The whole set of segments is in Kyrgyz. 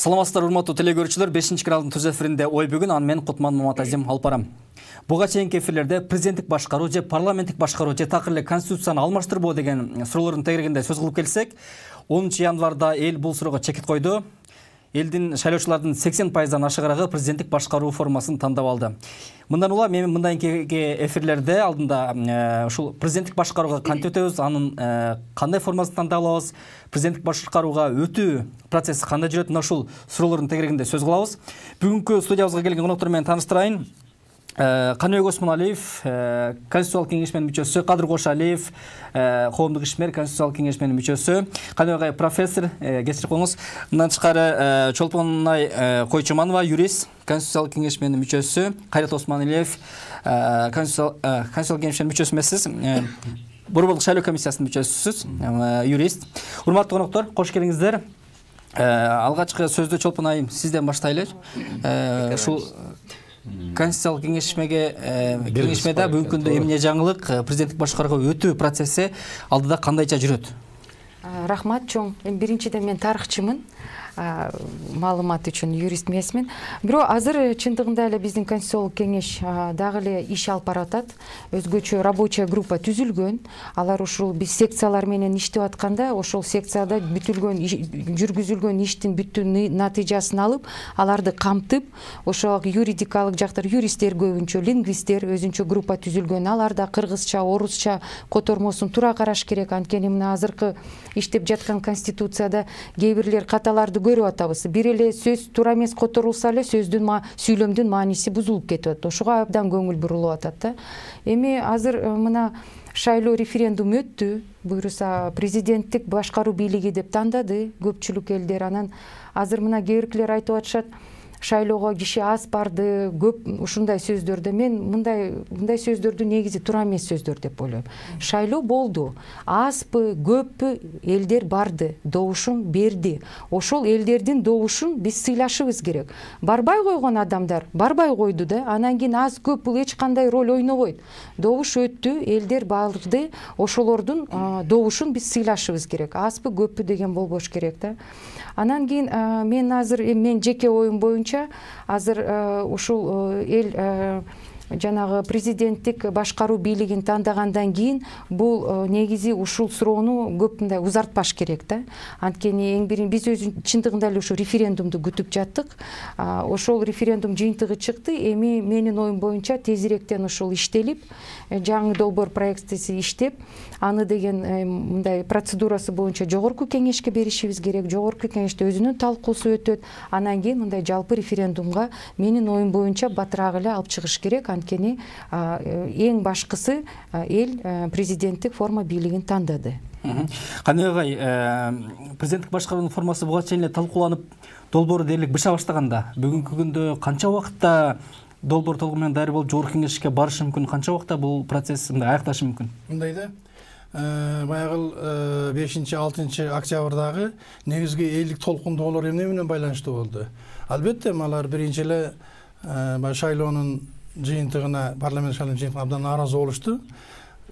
Саламатсыздар, урматтуу телекөрүүчүлөр, 5-каналдын түз эфиринде ой бүгүн аны мен Кутман Маматазим алып барам. Буга чейинки эфирлерде президенттик башкаруу же парламенттик башкаруу же такыр эле конституцияны алмаштырбоо деген суроолордун тегерегинде сөз кылып келсек, 10 январда эл бул суроого чекит койду. Элдин шайлоочулардын 80%дан ашыгырагы президенттик башкаруу формасын тандап алды. Мындан улам мен мындайки эфирлерде алдында ушул президенттик башкарууга кантип өтөбүз, анын кандай формасын тандап алабыз, президенттик башкарууга өтүү процесси кандай жүрөт, мына ушул суроолордун тегерегинде сөз кылабыз. Бүгүнкү студиябызга келген коноктор менен тааныштырайын. Каныбек Осмоналиев, Конституциялык кеңешменин мүчөсү, Кадыр Кошалиев, коомдук ишмер, Конституциялык кеңешменин мүчөсү, Каныбек ай профессор, кечирип коюңуз. Мындан тышкары Чолпонай Койчоманова, юрист, Конституциялык кеңешменин мүчөсү, Кайрат Осмоналиев, Конституциялык кеңешменин мүчөсү эмессиз, Борборлук шайлоо комиссиясынын мүчөсүсүз, юрист. Урматтуу коноктор, кош келиңиздер. Алгачкы сөздү Чолпонайым сизден баштайлы. Ушул Конституциялык кеңешмеде бүгүнкү күндө эмне жаңылык, президенттик башкарууга өтүү процесси алдыда кандайча жүрөт? Рахмат чоң. Биринчиден мен тарыхчымын. Маалымат үчүн юрист эмесмин. Бирок азыр чындыгында эле биздин конституциялык кеңеш дагы эле иш алып баратат. Өзгөчө рабочая группа түзүлгөн. Алар ушул биз секциялар менен иштеп атканда, ошол секцияда жүргүзүлгөн иштин бүттүн натыйжасын алып, аларды камтып, ошол юридикалык жактар, юристтер көбүнчө, лингвисттер өзүнчө группа түзүлгөн. Аларда кыргызча, орусча котормосун туура караш керек. Анткени мына азыркы иштеп жаткан конституцияда кээ бирлер каталарды көрүп атабыз. Бир эле сөз туура эмес которулса эле сүйлөмдүн мааниси бузулуп кетип атат. Ошого абдан көңүл бурулуп атат да. Эми азыр мына шайлоо референдум өттү. Буюрса президенттик башкаруу бийлиги деп тандады көпчүлүк элдер. Анан азыр мына кээ биркилер айтып атышат, шайлоого киши аз барды, көп ушундай сөздөрдө. Мен мындай сөздөрдү негизи туура эмес сөздөр деп ойлойм. Шайлоо болду. Азбы, көппү элдер барды, добушун берди. Ошол элдердин добушун биз сыйлашыбыз керек. Барбай койгон адамдар барбай койду да. Анан кийин аз көп бул эч кандай роль ойнобойт. Добуш өттү, элдер барды. Ошолордун добушун биз сыйлашыбыз керек. Азбы, көппү деген болбош керек да. Анан кийин мен жеке оюм боюнча азыр ушул эл жанагы президенттик башкаруу бийлигин тандагандан кийин бул негизи ушул суроону көп мындай узартпаш керек да. Анткени эң бирин биз чындыгында эле ушу референдумду күтүп жаттык. Ошол референдум жыйынтыгы чыкты. Эми менин оюм боюнча тезирээктен ушул иштелип, жаңы долбоор проектиси иштеп, аны деген мындай процедурасы боюнча жогорку кеңешке беришибиз керек. Жогорку кеңеште өзүнүн талкуусу өтөт. Анан кийин мындай жалпы референдумга менин оюм боюнча батыраак эле алып чыгыш керек. Анткени эң башкысы эл президенттик форма бийлигин тандады. Каныбек ай, президенттик башкаруунун формасы буга чейин эле талкууланып, долбоору дээрлик быша баштаганда, бүгүнкү күндө канча убакытта долбоор толугу менен даяр болуп жогорку кеңешке барышы мүмкүн, канча убакытта бул процесс аякташы мүмкүн? Мындай да, баягы 5-6 октябрдагы негизги элдик толкундоолор эмне менен байланыштуу болду? Албетте, алар биринчи эле шайлоонун жыйынтыгына, парламент шайлоонун жыйынтыгына абдан нааразы болушту.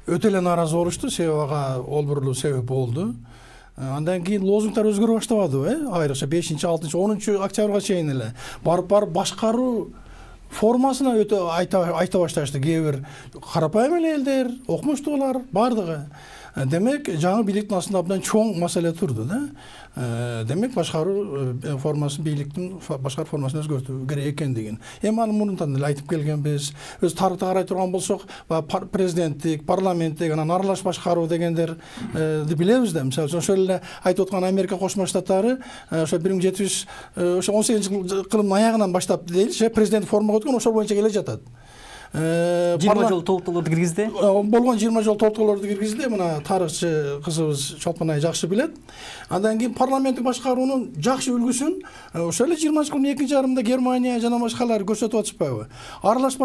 Өтө эле нааразы болушту, себеби ага олбурлуу себеп болду. Андан кийин лозунгдар өзгөрө баштабадыбы, айрыкча 5-6, 10 октябрга чейин эле барып башкаруу формасына өтө айта башташты. Кээ бир карапайым элдер, окумуштуулар бардыгы. Демек, жаңы бийликтин астында абдан чоң маселе турду да. Демек, башкаруу формасы, бийликтин башкаруу формасын өзгөртүү керек экендигин. Эми аны мурунтан эле айтып келгенбиз. Өз тарыхта карай турган болсок, президенттик, парламенттик, анан аралаш башкаруу дегендерди билебиз да. Мисалы, ошол эле айтып аткан Америка Кошмо Штаттары ошо 1718 кылымдын аягынан баштап дейли, президент формага өткөн, ошол боюнча келе жатат. 20 жол толуктууларды киргизди. Болгон 20 жол толуктууларды киргизди. Мына тарыхчы кызыбыз Чолпонай жакшы билет. Андан кийин парламенттик башкаруунун жакшы үлгүсүн ошол эле 20-кылымдын экинчи жарымында Германия жана башкалар көрсөтүп атышпайбы? Аралаш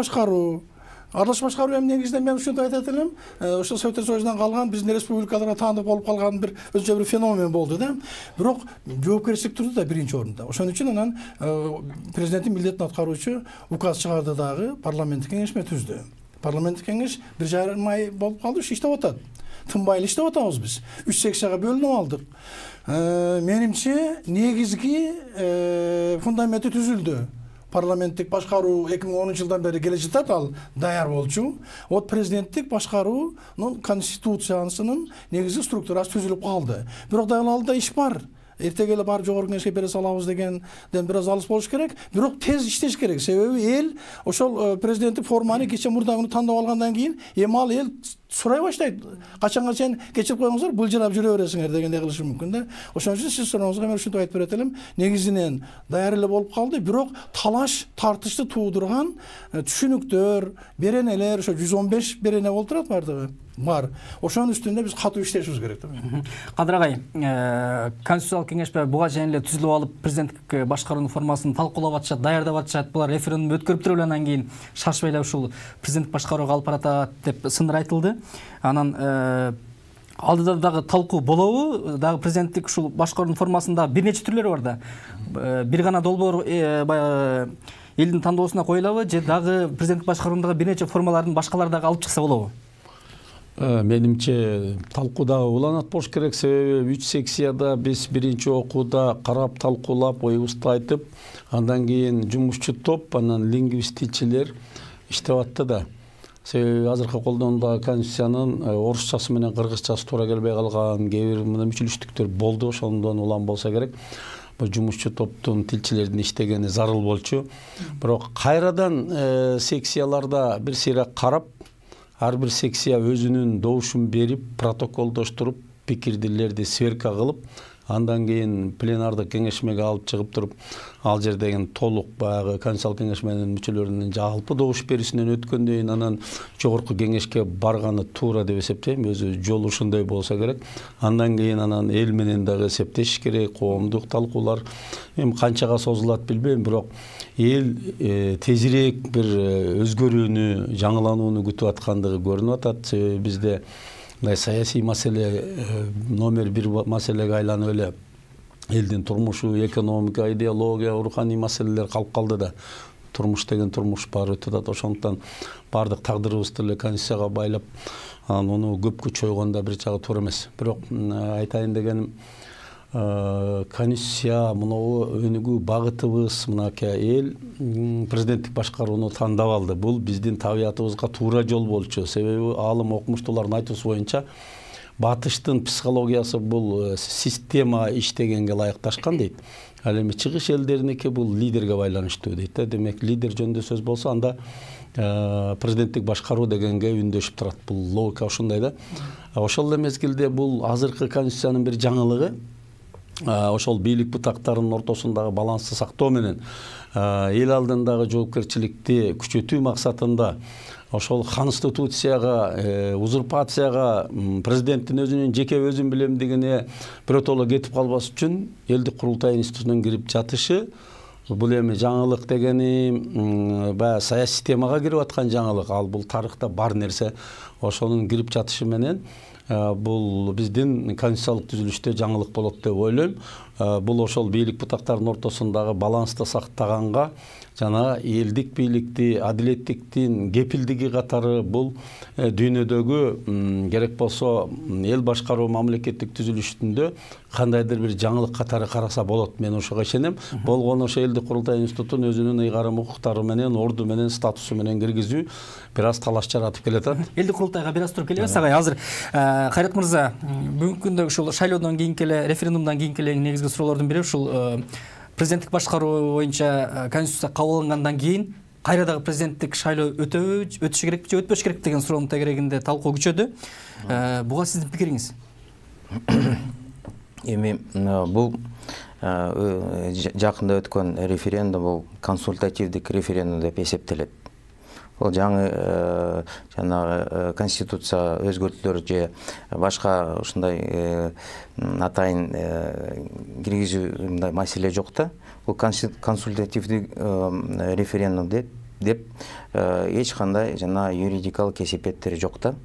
башкаруу эми негизинен мен ушинтип айтат элем, ошол Совет Союзунан калган биздин республикаларга таандык болуп калган бир өзүнчө бир феномен болду да. Бирок жоопкерчилик турду да биринчи орунда. Ошон үчүн анан президенттин милдетин аткаруучу указ чыгарды дагы парламенттик кеңешме түздү. Парламенттик кеңеш 1,5 ай болуп калды, иштеп атат. тынбай эле иштеп атабыз биз. 3 секцияга бөлүнүп алдык. Менимче негизги фундаменти түзүлдү. Парламенттик башкаруу 2010 жылдан бери келе жатат, ал даяр болчу. Вот президенттик башкаруунун конституциясынын негизги структурасы түзүлүп калды. Бирок дагы алда иш бар. Эртеге эле барып жогорку кеңешке бере салабыз дегенден бир аз алыс болуш керек. Бирок тез иштеш керек. Себеби эл ошол президенттик форманы кече мурда күнү тандап алгандан кийин эми ал эл сурай баштайт. Качанга чейин кечирип коюңуздар, былжырап жүрө бересиңер дегендей кылышы мүмкүн да. Ошон үчүн сиз сурооңузга мен ушинтип айтып берет элем. Негизинен даяр эле болуп калды, бирок талаш, тартышты туудурган түшүнүктөр, беренелер, ошо 115 берене болуп турат бардыгы. Бар. Ошонун үстүндө биз катуу иштешибиз керек да. Кадыр агай, конституциялык кеңеш буга чейин эле түзүлүп алып, президенттик башкаруунун формасын талкуулап атышат, даярдап атышат. Булар референдум өткөрүп туруп андан кийин шашпай эле ушул президенттик башкарууга алып баратат деп сындыр айтылды. Анан алдыда дагы талкуу болобу? Дагы президенттик ушул башкаруунун формасында бир нече түрлөрү бар да. Бир гана долбоор элдин тандоосуна коюлабы, же дагы президенттик башкаруундагы бир нече формалардын башкалары дагы алып чыкса болобу? Менимче талкуудагы уланат болуш керек. Себеби 3 секцияда биз биринчи окууда карап талкуулап, оюбузду айтып, андан кийин жумушчу топ, анан лингвист тилчилер иштеп атты да. Себеби азыркы колдонуудагы конституциянын орусчасы менен кыргызчасы туура келбей калган кээ бир мүчүлүштүктөр болду. Ошондон улам болсо керек. Бул жумушчу топтун тилчилердин иштегени зарыл болчу. Бирок кайрадан секцияларда бир сыйра карап, ар бир секция өзүнүн добушун берип, протоколдоштуруп, пикирдилерди сверка кылып, андан кийин пленардык кеңешмеге алып чыгып туруп, ал жердеги толук баягы конституциялык кеңешменин мүчөлөрүнүн жалпы добуш берүүсүнөн өткөндөн кийин анан жогорку кеңешке барганы туура деп эсептейм. Өзү жол ушундай болсо керек. Андан кийин анан эл менен дагы эсептешиш керек, коомдук талкуулар. Эми канчага созулат билбейм, бирок эл тезирээк бир өзгөрүүнү, жаңыланууну күтүп аткандыгы көрүнүп атат. Себеби бизде саясий маселе номер 1 маселеге айланып эле элдин турмушу, экономика, идеология, руханий маселелер калып калды да. Турмуш деген турмуш бар өтүп атат. Ошондуктан бардык тагдырыбызды эле конституцияга байлап, аны көпкө чойгондо бир жагы туура эмес. Бирок айтайын дегеним, конституция мынау өнүгүү багытыбыз, мынакей эл президенттик башкарууну тандап алды. Бул биздин табиятыбызга туура жол болчу. Себеби аалым окумуштуулардын айтуусу боюнча батыштын психологиясы бул система иштегенге ылайыкташкан дейт. Ал эми чыгыш элдериники бул лидерге байланыштуу дейт. Демек лидер жөнүндө сөз болсо, анда президенттик башкаруу дегенге үндөшүп турат. Бул логика ушундай да. Ошол эле мезгилде бул азыркы конституциянын бир жаңылыгы, ошол бийлик бутактарынын ортосундагы балансты сактоо менен эл алдындагы жоопкерчиликти күчөтүү максатында ошол конституцияга, узурпацияга, президенттин өзүнүн жеке өзүн билемдигине биротоло кетип калбас үчүн элдик курултай институтунун кирип жатышы, бул эми жаңылык дегени баягы саясий системага кирип аткан жаңылык, ал бул тарыхта бар нерсе. Ошонун кирип жатышы менен бул биздин конституциялык түзүлүштө жаңылык болот деп ойлойм. Бул ошол бийлик бутактарынын ортосундагы балансты сактаганга жана элдик бийликти, адилеттиктин кепилдиги катары бул дүйнөдөгү керек болсо эл башкаруу мамлекеттик түзүлүшүндө кандайдыр бир жаңылык катары караса болот. Мен ошого ишенем. Болгону ошо элдик курултай институтун өзүнүн ыйгарым укуктары менен, орду менен, статусу менен киргизүү бир аз талаш жаратып келатат. Элдик курултайга бир аз туруп келебиз. Агай, азыр Кайрат мырза, бүгүнкү күндө ушул шайлоодон кийинки эле, референдумдан кийинки эле негизги суроолордун бири ушул президенттик башкаруу боюнча конституция кабыл алынгандан кийин кайра дагы президенттик шайлоо өтүшү керекпи же өтпөш керек деген суроонун тегерегинде талкуу күчөдү. Буга сиздин пикириңиз? Эми бул жакында өткөн референдум бул консультативдик референдум деп эсептелет. Ол жаңы жанагы конституция өзгөртүүлөр же башка ушундай атайын киргизүү мындай маселе жок да. Бул консультативдик референдум деп эч кандай жана юридикалык эсепеттери жок да.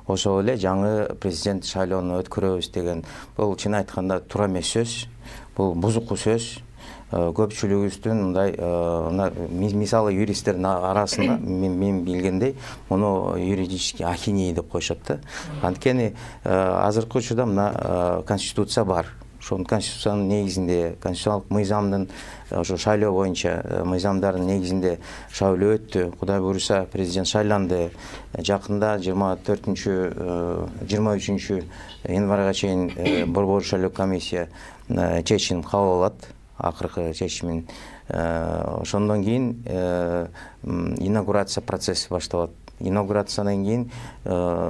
Ошол эле жаңы президент шайлоону өткөрөбүз деген бул чын айтканда туура эмес сөз. Бул бузуку сөз. көпчүлүгүбүздүн мындай мисалы юристтердин арасында мен билгендей муну юридический ахинея деп коюшат да. Анткени азыркы учурда мына конституция бар. Ошол конституциянын негизинде конституциялык мыйзамдын ошо шайлоо боюнча мыйзамдардын негизинде шайлоо өттү. Кудай буюрса президент шайланды. Жакында 23 январга чейин Борбор шайлоо комиссия чечим кабыл алат. Акыркы чечимин. Ошондон кийин инаугурация процесси башталат. Инаугурациядан кийин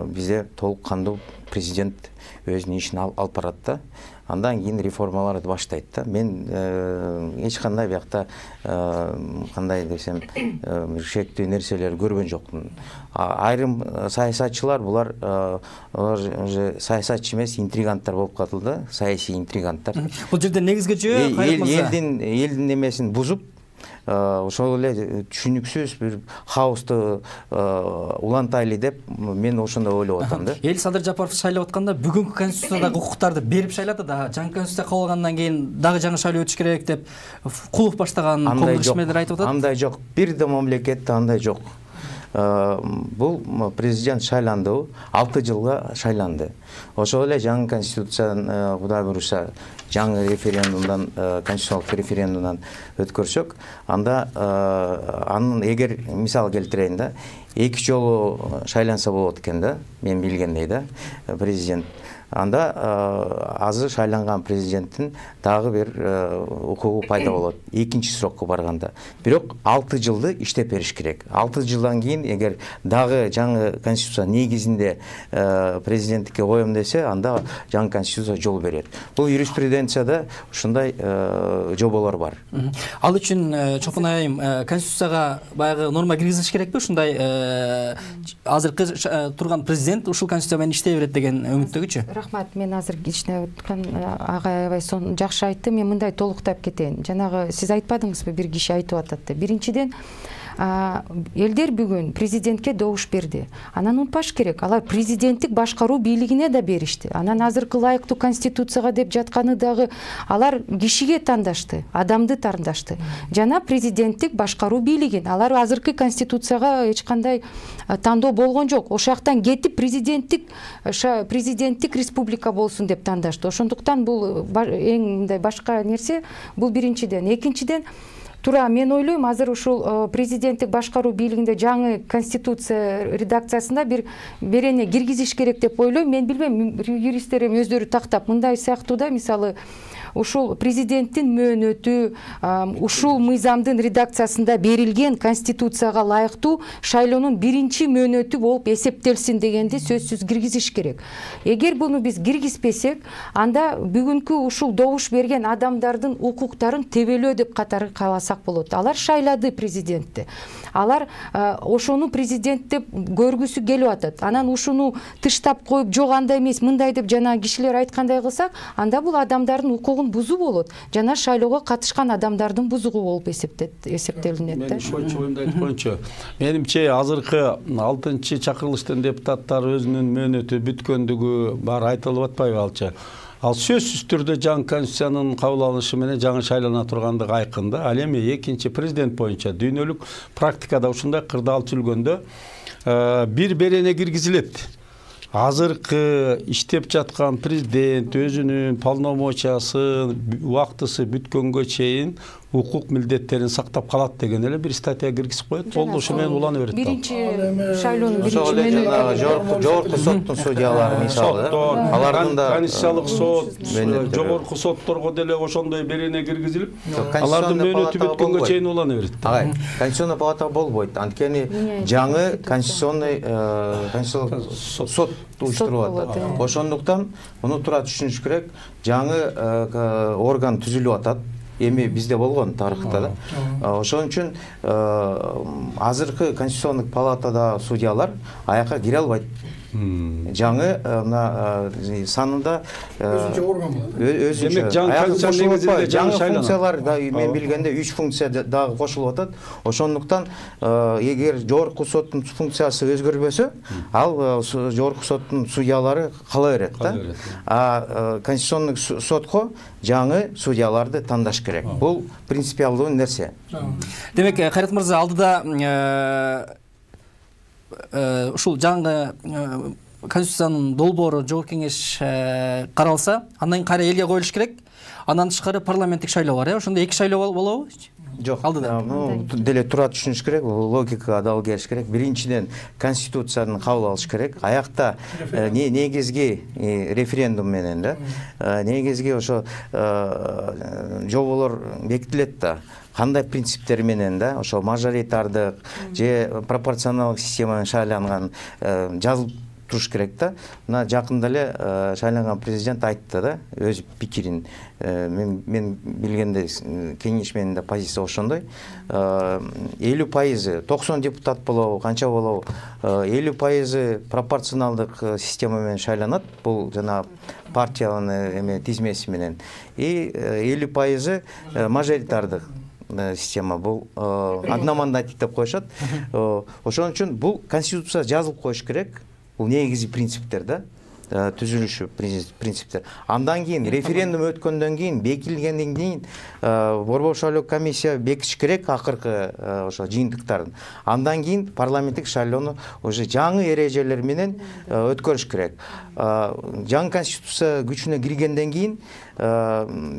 бизде толук кандуу президент өзүнүн ишин алып барат да. Андан кийин реформаларды баштайт да. Мен эч кандай биякта кандай десем шектүү нерселер көргөн жокмун. Айрым саясатчылар булар уже саясатчы эмес, интриганттар болуп калды, саясий интриганттар. Бул жерде негизги жөө элдин немесин бузуп, ошол эле түшүнүксүз бир хаосту улантайлы деп мен ошондой ойлоп атам да. Эл Садыр Жапаров шайлап атканда бүгүнкү конституциядагы укуктарды берип шайлады да. Жаңы конституция кабыл алгандан кийин дагы жаңы шайлоо өтүш керек деп кулук баштаган коңгурчмелер айтып атат. Андай жок. Бир да мамлекетте андай жок. Бул президент шайланды, 6 жылга шайланды. Ошол эле жаңы конституцияны Кудай буюрса жаңы референдумдан, конституциялык референдумдан өткөрсөк, анда анын эгер мисал келтирейин да, 2 жолу шайланса болот экен да, мен билгендей да, президент. Анда азыр шайланган президенттин дагы бир укугу пайда болот. Экинчи срокко барганда. Бирок 6 жылды иштеп бериш керек. 6 жылдан кийин эгер дагы жаңы конституция негизинде президенттикке коем десе, анда жаңы конституция жол берет. Бул юриспруденцияда ушундай жоболор бар. Ал үчүн Чопон айым конституцияга баягы норма киргизиш керекпи? Ушундай азыркы турган президент ушул конституция менен иштей берет деген үмүттөгүчү? Рахмат, мен азыр кичине өткөн агай аябай жакшы айтты. Мен мындай толуктап кетейин. Жанагы сиз айтпадыңызбы, бир киши айтып атат деп. Биринчиден, элдер бүгүн президентке добуш берди. Анан унутпаш керек, алар президенттик башкаруу бийлигине да беришти. Анан азыркы ылайыктуу конституцияга деп жатканы дагы алар кишиге тандашты, адамды тандашты. Жана президенттик башкаруу бийлигин. Алар азыркы конституцияга эч кандай тандоо болгон жок. Ошол жактан кетип президенттик республика болсун деп тандашты. Ошондуктан бул эң мындай башка нерсе. Бул биринчиден. Экинчиден, туура мен ойлойм, азыр ушул президенттик башкаруу бийлигинде жаңы конституция редакциясында бир берене киргизиш керек деп ойлойм. Мен билбейм, юристтер эми өздөрү тактап мындай сыяктуу да, мисалы ушул президенттин мөөнөтү ушул мыйзамдын редакциясында берилген конституцияга ылайыктуу шайлоонун биринчи мөөнөтү болуп эсептелсин дегенди сөзсүз киргизиш керек. Эгер буну биз киргизбесек, анда бүгүнкү ушул добуш берген адамдардын укуктарын тебелөө деп катары кааласак болот. Алар шайлады президентти. Алар ошону президент деп көргүсү келип атат. Анан ушуну тыштап коюп, жок андай эмес, мындай деп жана кишилер айткандай кылсак, анда бул адамдардын укугун бузуу болот. Жана шайлоого катышкан адамдардын бузугу болуп эсептелинет да. Мен оюмду айтып коеюнчу. Менимче азыркы 6-чакырылыштын депутаттары өзүнүн мөөнөтү бүткөндүгү бар айтылып атпайбы алчы. Ал сөзсүз түрдө жаңы конституциянын кабыл алынышы менен жаңы шайлана тургандыгы айкын да. Ал эми экинчи президент боюнча дүйнөлүк практикада ушундай кырдаал жүргөндө бир берене киргизилет. Азыркы иштеп жаткан президент өзүнүн полномочиясы убактысы бүткөнгө чейин укук милдеттерин сактап калат деген эле бир статья киргизип коет. Болду, ошо менен улана берет. Биринчи шайлоонун биринчи мөөнөтү жогорку соттун судьялары мисалы, алардын да конституциялык сот, жогорку сотторго деле ошондой берене киргизилип, алардын мөөнөтү бүткөнгө чейин улана берет. Конституционный палата болбойт. Анткени жаңы конституционный сот уюштуруп атат. Ошондуктан муну туура түшүнүш керек. Жаңы орган түзүлүп атат. Эми бизде болгон тарыхта да. Ошон үчүн азыркы конституционный палатада судьялар аяка кире албайт. жаңы мына санында өзүнчө орган болот. Өзүнчө жаңы функциялар да мен билгенде 3 функция дагы кошулуп атат. Ошондуктан эгер жогорку соттун функциясы өзгөрбөсө, ал жогорку соттун судьялары кала берет да. А конституционный сотко жаңы судьяларды тандаш керек. Бул принципиалдуу нерсе. Демек, Кайрат мырза, алдыда ушул жаңы конституциянын долбоору жогорку кеңеш каралса, андан кайра элге коюлуш керек. Андан тышкары парламенттик шайлоо бар, ошондо 2 шайлоо болобу? Жок, алдыда. Деле тура түшүнүш керек, логикага дал келиш керек. Биринчиден конституцияны кабыл алыш керек. Аякта негизги референдум менен да, негизги ошо жоболор бекитилет да. Кандай принциптер менен да, ошо мажоритардык же пропорционалдык системанын шайланган жазылып туруш керек да. Мына жакында эле шайланган президент айтты да, өз пикирин. Мен билгенде кеңеш менен да позиция ошондой. 50% 90 депутат болобу, канча болобу, 50% пропорционалдык система менен шайланат. Бул жана партиянын тизмеси менен. И 50% мажоритардык система, бул одномандатник деп коюшат. Ошон үчүн бул конституция жазылып коюш керек. Бул негизи принциптер да, түзүлүшү принциптер. Андан кийин референдум өткөндөн кийин, бекитилгенден кийин борбор шайлоо комиссия бекитиш керек акыркы ошо жыйынтыктарын. Андан кийин парламенттик шайлоону уже жаңы эрежелер менен өткөрүш керек. Жаңы конституция күчүнө киргенден кийин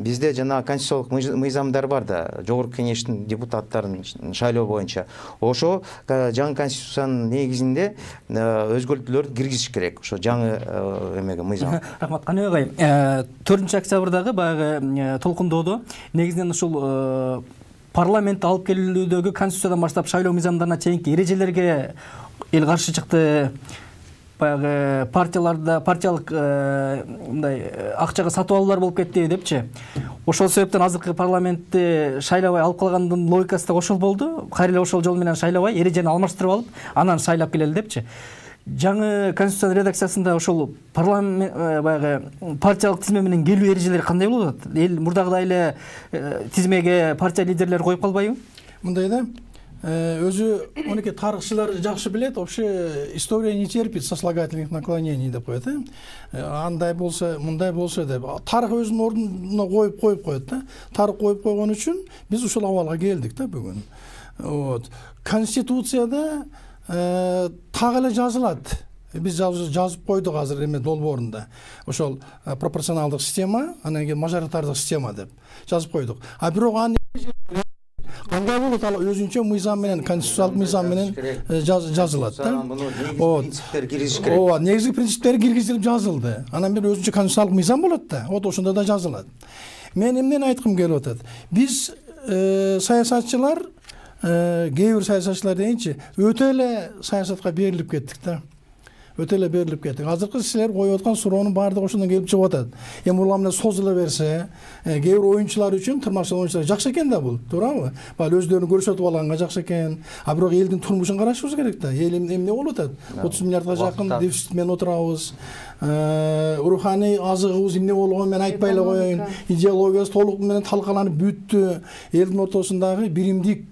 бизде жана конституциялык мыйзамдар бар да, жогорку кеңештин депутаттарын шайлоо боюнча. Ошо жаңы конституциянын негизинде өзгөртүүлөрдү киргизиш керек. Ошо жаңы эмеге мыйзам. Рахмат, Каныбек агай. 4 октябрдагы баягы толкундоодо негизинен ушул парламент алып келүүдөгү конституциядан баштап шайлоо мыйзамдарына чейинки эрежелерге эл каршы чыкты. Баягы партиялык мындай акчага сатып алуулар болуп кетти депчи. Ошол себептен азыркы парламентти шайлабай алып калгандын логикасы да ошол болду. Кайра эле ошол жол менен шайлабай, эрежени алмаштырып алып, анан шайлап келели депчи. Жаңы конституциянын редакциясында ошол парламент баягы партиялык тизме менен келүү эрежелери кандай болот? Эл мурдагыдай эле тизмеге партия лидерлери коюп калбайбы? Мындай да, өзү онеке тарыхчылар жакшы билет, вообще история не терпит сослагательных наклонений деп коет. Андай болсо, мындай болсо деп. Тарых өзүнүн ордуна коюп коет да. Тарых коюп койгон үчүн биз ушул абалга келдик да бүгүн. Вот. Конституцияда так эле жазылат. Биз жазып койдук азыр эме долбоорунда. Ошол пропорционалдык система, анан кийин мажоритардык система деп жазып койдук. А бирок аны кандай болот, ал өзүнчө мыйзам менен, конституциялык мыйзам менен жазылат да. Принциптер киргизиш керек. Ооба, негизги принциптери киргизилип жазылды. Анан бир өзүнчө конституциялык мыйзам болот да. Вот ошондо да жазылат. Мен эмнени айткым келип атат? Биз саясатчылар, кээ бир саясатчылар дейинчи, өтө эле саясатка берилип кеттик да. Өтө эле берилип кеттик. Азыркы силер коюп аткан суроонун баардыгы ошондон келип чыгып атат. Эми була менен созула берсе, кээ бир оюнчулар үчүн, тырмакчыл оюнчулар жакшы экен да бул, туурабы? Бал өздөрүн көрсөтүп алганга жакшы экен. А бирок элдин турмушун карашыбыз керек да. Эл эмне болуп атат? 30 миллиардга жакын дефицит менен отурабыз. Руханий азыгыбыз эмне болгонун мен айтпай эле коеюн. Идеологиясы толук менен талкаланып бүттү. Элдин ортосундагы биримдик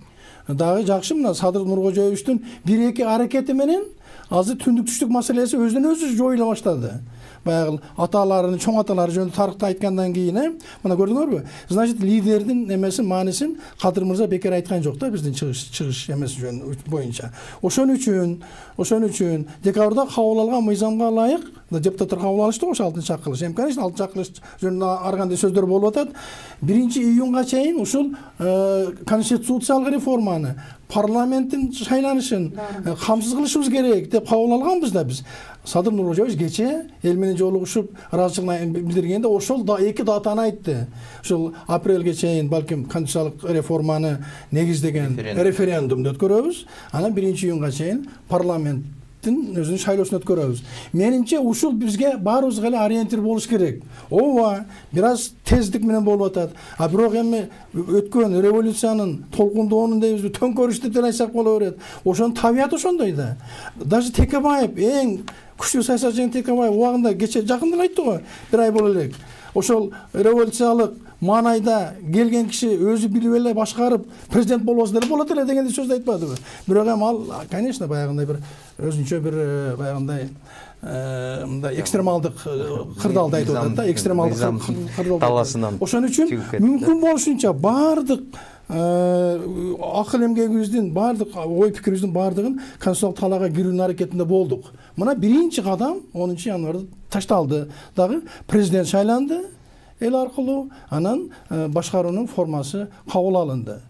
дагы жакшы. Мына Садыр Нуркожоевичтин 1-2 аракети менен азыр түндүк түштүк маселеси өзүнөн өзү жоюла баштады. Баягы аталарын, чоң аталары жөнүндө тарыхты айткандан кийин, мына көрдүңөрбү? Значит, лидердин эмесин, маанисин Кадыр мырза бекер айткан жок да биздин чыгыш эмеси боюнча. Ошон үчүн декабрда кабыл алган мыйзамга ылайык депутаттар кабыл алышты ошо 6-акылыш. Эми, конечно, 6-акылыш жөнүндө ар кандай сөздөр болуп атат. 1-июнга чейин ушул конституциялык реформаны, парламенттин шайланышын камсыз кылышыбыз керек деп кабыл алганбыз да биз. Садыр Нуркожоевич кече эл менен жолугушуп ыраазычылыгын билдиргенде ошол 2 датаны айтты. Ошол апрелге чейин балким конституциялык реформаны негиздеген референдумду өткөрөбүз. Анан 1-июнга чейин парламент өзүнүн шайлоосун өткөрөбүз. Менимче ушул бизге баарыбызга эле ориентир болуш керек. Ооба, бир аз тездик менен болуп атат. А бирок эми өткөн революциянын толкундоонун дейбизби, төңкөрүштү деп айтсак боло берет. Ошонун табияты ошондой да. Даже Текебаев, эң күчтүү саясатчы Текебаев убагында кече жакында эле айтты го, бир ай боло элек. Ошол революциялык маанайда келген киши өзү билип эле башкарып президент болбосо деле болот эле дегенди сөздү айтпадыбы? Бирок эми ал, конечно, баягындай бир өзүнчө бир баягындай мындай экстремалдык кырдаалды айтып атат да, экстремалдык кырдаалды. Ошон үчүн мүмкүн болушунча баардык акыл эмгегибиздин, баардык ой пикирибиздин баардыгын конституциялык талаага кирүүнүн аракетинде болдук. Мына биринчи кадам 10-январда ташталды. Дагы президент шайланды эл аркылуу, анан башкаруунун формасы кабыл алынды.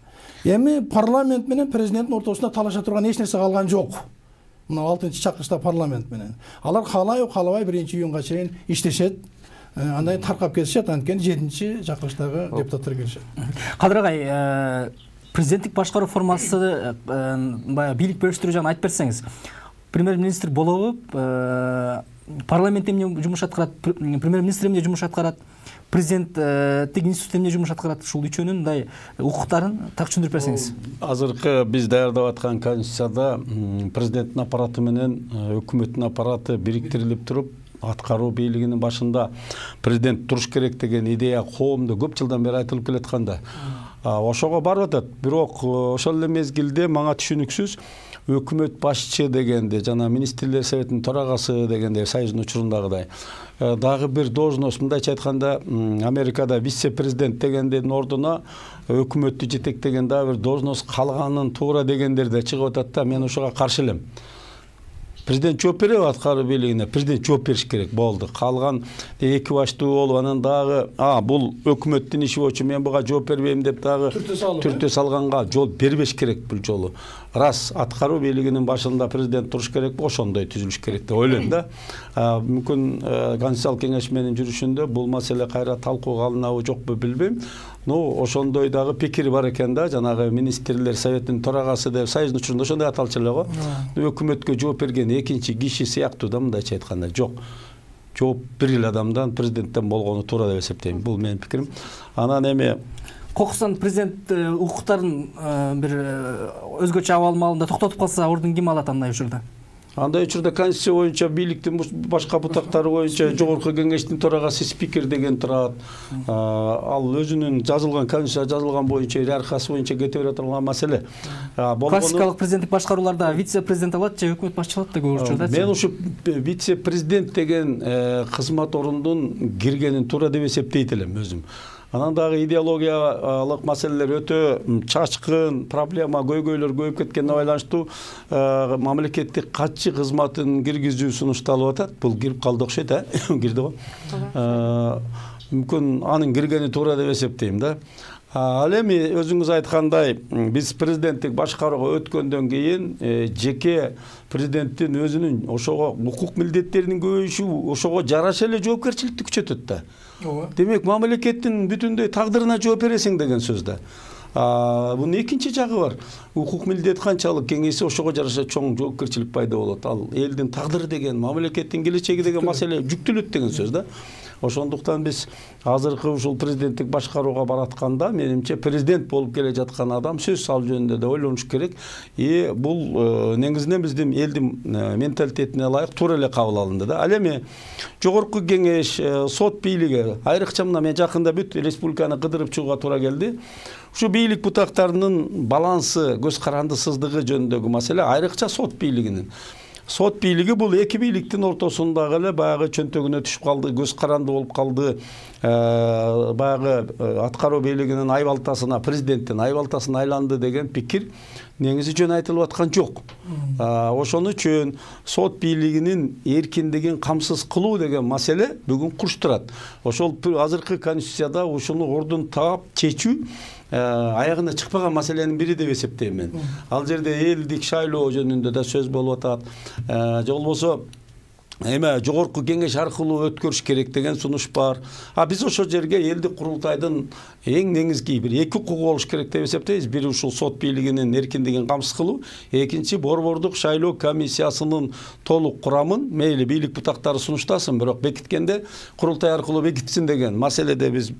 Эми парламент менен президенттин ортосунда талаша турган эч нерсе калган жок. Мына 6-чакырышта парламент менен. Алар каалай 1-июнга чейин иштешет. Андай таркап кетишет, анткени 7-чакырыштагы депутаттар келишет. Кадыр агай, президенттик башкаруу формасы баягы бийлик бөлүштүрүү жагын айтып берсеңиз. Премьер-министр болобу, парламент эмне жумуш аткарат, премьер-министр эмне жумуш аткарат, президенттик институт эмне жумуш аткарат, ушул үчөөнүн мындай укуктарын так түшүндүрүп берсеңиз. Азыркы биз даярдап аткан конституцияда президенттин аппараты менен өкмөттүн аппараты бириктирилип туруп, аткаруу бийлигинин башында президент туруш керек деген идея коомдо көп жылдан бери айтылып келатканда. Ошого барып атат. Бирок ошол эле мезгилде мага түшүнүксүз өкмөт башчы дегенде, жана министрлер советинин төрагасы дегенде Союздун учурундагыдай дагы бир должность, мындайча айтканда Америкада вице-президент дегендин ордуна өкмөттү жетектеген дагы бир должность калганын туура дегендер да чыгып атат да, мен ошого каршы элем. Президент жооп береби аткаруу бийлигине, президент жооп бериш керек, болду. Калган эки баштуу болуп, анан дагы бул өкмөттүн иши болчу, мен буга жооп бербейм деп дагы түртө салганга жол бербеш керек бул жолу. Раз аткаруу бийлигинин башында президент туруш керек, ошондой түзүлүш керек деп ойлойм да. Мүмкүн Конституциялык кеңеш менин жүрүшүндө бул маселе кайра талкууга алынабы жокпу билбейм. Ошондой дагы пикир бар экен да, жанагы министрлер советинин төрагасы деп Союздун учурунда ошондой аталчу эле го. Өкмөткө жооп берген экинчи киши сыяктуу да, мындайча айтканда жок. Жооп бир эле адамдан, президенттен болгону туура деп эсептейм. Бул менин пикирим. Анан эми Кокустан президент укуктарын бир өзгөчө абал маалында токтотуп калса, ордун ким алат андай учурда? Андай учурда конституция боюнча бийликтин башка бутактары боюнча жогорку кеңештин төрагасы спикер деген турат. Ал өзүнүн жазылган конституция жазылган боюнча иерархиясы боюнча кете бере турган маселе. Классикалык президенттик башкарууларда вице-президент алат же өкмөт башчы алат да көп учурда. Мен ушу вице-президент деген кызмат орундун киргенин туура деп эсептейт элем өзүм. Анан дагы идеологиялык маселелер өтө чачкын, проблема, көйгөйлөр көбөйүп кеткенине байланыштуу мамлекеттик катчы кызматын киргизүү сунушталып атат. Бул кирип калды окшойт, кирди го. Мүмкүн анын киргени туура деп эсептейм да. Ал эми өзүңүз айткандай, биз президенттик башкарууга өткөндөн кийин жеке президенттин өзүнүн ошого укук милдеттеринин көбөйүшү ошого жараша эле жоопкерчиликти күчөтөт да. Демек, мамлекеттин бүтүндөй тагдырына жооп бересиң деген сөз да. Бунун экинчи жагы бар. Укук милдет канчалык кеңейсе, ошого жараша чоң жоопкерчилик пайда болот. Ал элдин тагдыры деген, мамлекеттин келечеги деген маселе жүктөлөт деген сөз да. Ошондуктан биз азыркы ушул президенттик башкарууга баратканда, менимче президент болуп келе жаткан адам сөз салуу жөнүндө да ойлонуш керек. Бул негизинен биздин элдин менталитетине ылайык туура эле кабыл алынды да. Ал эми жогорку кеңеш, сот бийлиги, айрыкча мына мен жакында бүт республиканы кыдырып чыгууга туура келди. Ушу бийлик бутактарынын балансы, көз карандысыздыгы жөнүндөгү маселе айрыкча сот бийлигинин. Сот бийлиги бул эки бийликтин ортосундагы эле баягы чөнтөгүнө түшүп калды, көз каранды болуп калды. Баягы аткаруу бийлигинин айбалтасына, президенттин айбалтасына айланды деген пикир негизи жөн айтылып аткан жок. Ошон үчүн сот бийлигинин эркиндигин камсыз кылуу деген маселе бүгүн курч турат. Ошол азыркы конституцияда ушуну ордун таап чечүү аягына чыкпаган маселенин бири деп эсептейм мен. Ал жерде элдик шайлоо жөнүндө да сөз болуп атат. Же болбосо эме жогорку кеңеш аркылуу өткөрүш керек деген сунуш бар. Биз ошол жерге элдик курултайдын эң негизги бир эки укугу болуш керек деп эсептейбиз. Бири ушул сот бийлигинин эркиндигин камсыз кылуу, экинчи борбордук шайлоо комиссиясынын толук курамын мейли бийлик бутактары сунуштасын, бирок бекиткенде курултай аркылуу бекитсин деген маселеде биз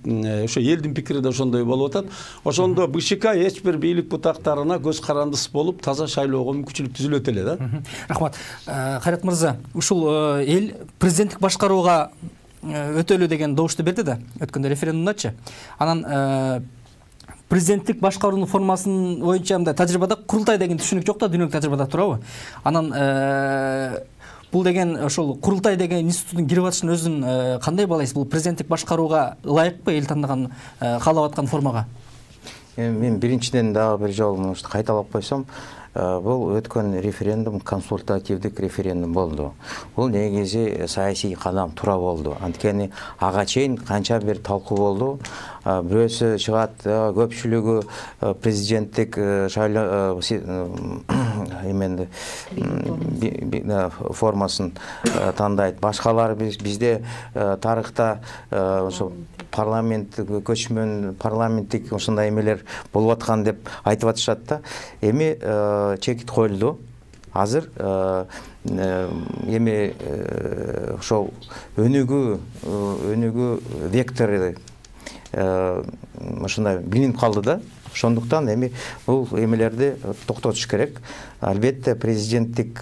ошо элдин пикири да ошондой болуп атат. Ошондо БШК эч бир бийлик бутактарына көз карандысыз болуп таза шайлоого мүмкүнчүлүк түзүлөт эле да. Рахмат. Кайрат мырза, ушул эл президенттик башкарууга өтөлүү деген добушту берди да өткөндө референдумдачы. Анан президенттик башкаруунун формасынын боюнча мындай тажрыйбада курултай деген түшүнүк жок да, дүйнөлүк тажрыйбада турабы? Анан бул деген ошол курултай деген институттун кирип атышын өзүн кандай баалайсыз? Бул президенттик башкарууга ылайыкпы, эл тандаган каалап аткан формага? Мен биринчиден дагы бир жолу кайталап койсом, бул өткөн референдум консультативдик референдум болду. Бул негизи саясий кадам тура болду. Анткени ага чейин канча бир талкуу болду. Бирөөсү чыгат, көпчүлүгү президенттик шайлоо эменди формасын тандайт. Башкалар бизде тарыхта ошо парламент көчмөн, парламенттик ошондой эмелер болуп аткан деп айтып атышат да. Эми чекит коюлду. Азыр эми ошол өнүгүү вектору ошондой билинип калды да. Ошондуктан эми бул эмелерди токтотуш керек. Албетте президенттик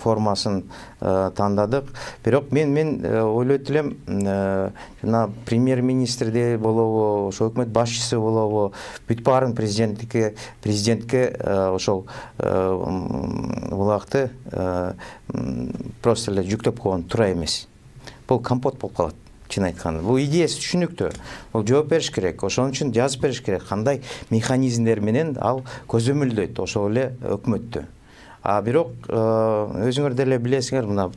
формасын тандадык. Бирок мен ойлойт элем, жана премьер-министрде болобу, ошо өкмөт башчысы болобу, бүт баарын президентке ошол булакты просто эле жүктөп койгон туура эмес. Бул компот болуп калат. Чын айтканда, бул идеясы түшүнүктүү. Бул жооп бериш керек. Ошон үчүн жазып бериш керек. Кандай механизмдер менен ал көзөмөлдөйт ошол эле өкмөттү. Бирок өзүңөр деле билесиңер, мына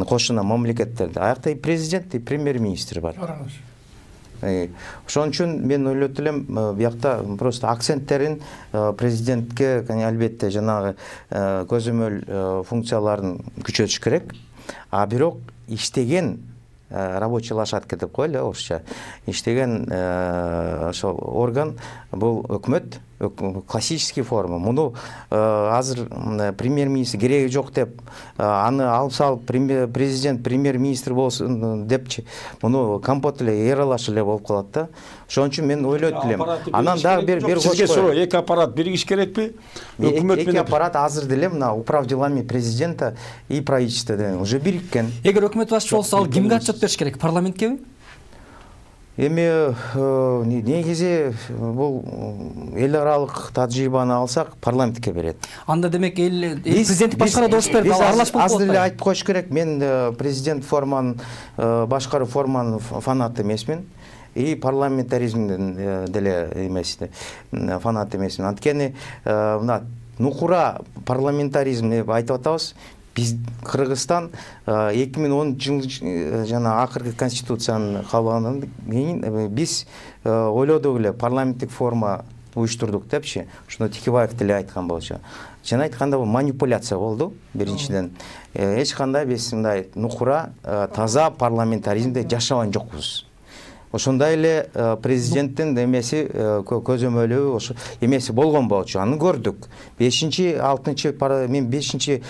кошуна мамлекеттерде аякта и президент, и премьер-министр бар. Ошон үчүн мен ойлойт элем, биякта просто акценттерин президентке албетте жанагы көзөмөл функцияларын күчөтүш керек. Бирок иштеген рабочий лошадка деп коелу, орусча. Иштеген ошол орган бул өкмөт, классический форма. Муну азыр премьер-министр кереги жок деп, аны алып салып президент премьер-министр болсун депчи, муну компот эле эралаш эле болуп калат да. Ошон үчүн мен ойлойт элем. Анан дагы бир сизге суроо, эки аппарат биригиш керекпи? Өкмөт менен аппарат азыр деле мына управ делами президента и правительства деген уже бириккен. Эгер өкмөт башчы болсо, ал кимге отчет бериш керек? Парламенткеби? Эми негизи бул эл аралык тажрыйбаны алсак, парламентке берет. Анда демек эл президенттик башкаруу добуш берди, ал аралаш болуп азыр эле айтып коюш керек. Мен президент форманын башкаруу форманын фанаты эмесмин. И парламентаризмдин деле эмеси фанат эмесмин. Анткени мына нукура парламентаризм деп айтып атабыз. Биз Кыргызстан 2010 жыл жана акыркы конституцияны кабылгандан кийин биз ойлодук эле парламенттик форма уюштурдук депчи. Ошондо Текебаев деле айткан болчу. Чын айтканда бул манипуляция болду биринчиден. Эч кандай биз мындай нукура таза парламентаризмде жашаган жокпуз. Ошондой эле президенттин эмеси көзөмөлү ошо эмеси болгон болчу. Аны көрдүк. 5-6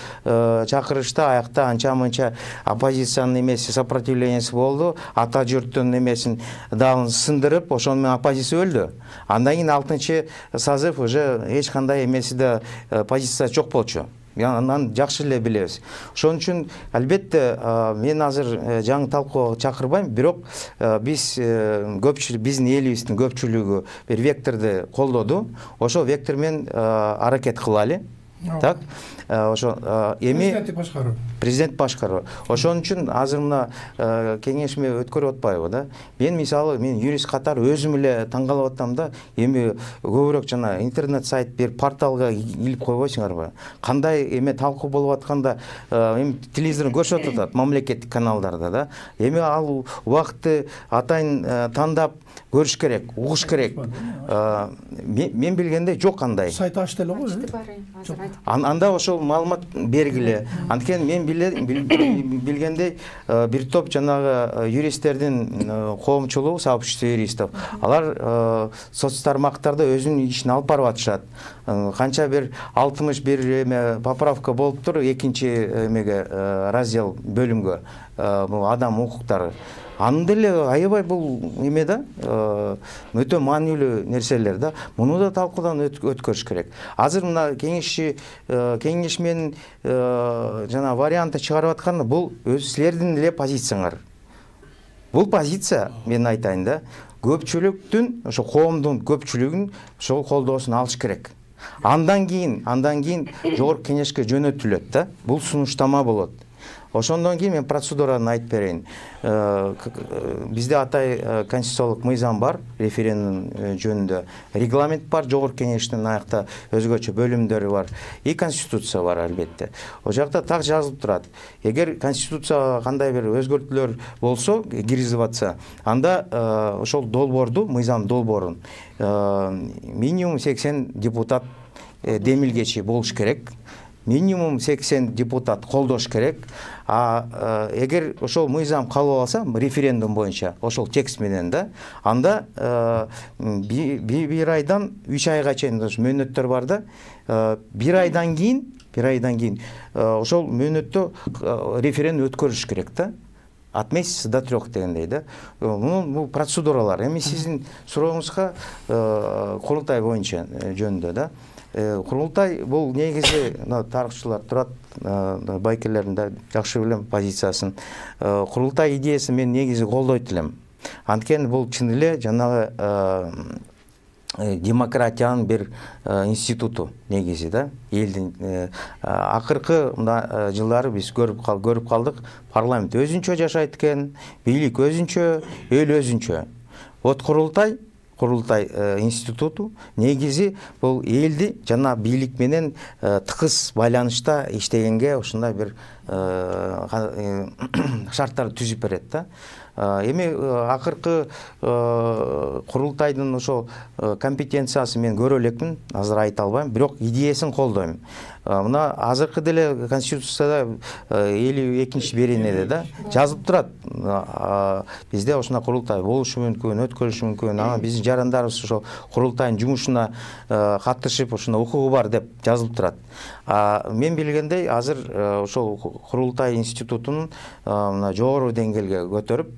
чакырышта аякта анча-мынча оппозициянын эмеси сопротивлениясы болду. Ата журттун эмесин дагы сындырып, ошону менен оппозиция өлдү. Андан кийин 6-созыв уже эч кандай эмеси да позиция жок болчу. Анан жакшы эле билебиз. Ошон үчүн албетте мен азыр жаңы талкууга чакырбайм, бирок биз көпчүлүк, биздин элибиздин көпчүлүгү бир векторду колдоду. Ошол вектор менен аракет кылалы. Так? Ошо эми президент башкаруу. Ошон үчүн азыр мына кеңешме өткөрүп атпайбы да. Мен мисалы, мен юрист катары өзүм эле таң калып атам да. Эми көбүрөөк жана интернет сайт бир порталга илип койбойсуңарбы? Кандай эме талкуу болуп атканда эми телевизордон көрсөтүп атат мамлекеттик каналдарда да. Эми ал убакытты атайын тандап көрүш керек, угуш керек. Мен билгенде жок андай. Сайт ачты эле го. анда ошол маалымат бергиле. Анткени мен билгендей бир топ жанагы юристтердин коомчулугу, сообщество юристов, алар соц тармактарда өзүнүн ишин алып барып атышат. Канча бир 61 поправка болуптур экинчи эмеге раздел бөлүмгө, бул адам укуктары. Аны деле аябай бул эме да, өтө маанилүү нерселер да. Муну да талкуудан өткөрүш керек. Азыр мына кеңеш менен жана вариантты чыгарып атканда бул өз силердин эле позицияңар. Бул позиция, мен айтайын да, көпчүлүктүн, ошо коомдун көпчүлүгүн ошол колдоосун алыш керек. Андан кийин жогорку кеңешке жөнөтүлөт да. Бул сунуштама болот. Ошондон кийин мен процедураны айтып берейин. Бизде атай конституциялык мыйзам бар, референдум жөнүндө регламент бар, жогорку кеңештин аякта өзгөчө бөлүмдөрү бар, и конституция бар албетте. О жакта так жазылып турат. Эгер конституцияга кандай бир өзгөртүүлөр болсо, киргизип атса, анда ошол долбоорду, мыйзам долбоорун минимум 80 депутат демилгечи болуш керек. Минимум 80 депутат колдош керек. Эгер ошол мыйзам кабыл алса, референдум боюнча, ошол текст менен да, анда бир айдан 3 айга чейин мөөнөттөр бар да, бир айдан кийин ошол мөөнөттө референдум өткөрүш керек да. От месяца до 3 дегендей да. Бул процедуралар. Эми сиздин сурооңузга курултай боюнча жөнүндө да. Курултай бул негизи тарыхчылар турат, байкерлердин да жакшы билем позициясын. Курултай идеясын мен негизи колдойт элем. Анткени бул чын эле жанагы демократиянын бир институту негизи да. Элдин акыркы жылдары биз көрүп калдык, парламент өзүнчө жашайт экен, бийлик өзүнчө, эл өзүнчө. Вот Курултай институту негизи бул элди жана бийлик менен тыкыз байланышта иштегенге ушундай бир шарттар түзүп берет да. Эми акыркы курултайдын ошо компетенциясын мен көрө элекмин, азыр айта албайм, бирок идеясын колдойм. Мына азыркы деле конституцияда 52-чи беренеде да жазылып турат. Бизде ошондой курултай болушу мүмкүн, өткөрүшү мүмкүн. Ана биздин жарандарыбыз ошо курултайдын жумушуна катышып, ошондой укугу бар деп жазылып турат. Мен билгендей азыр ошол курултай институтун жогору деңгээлге көтөрүп,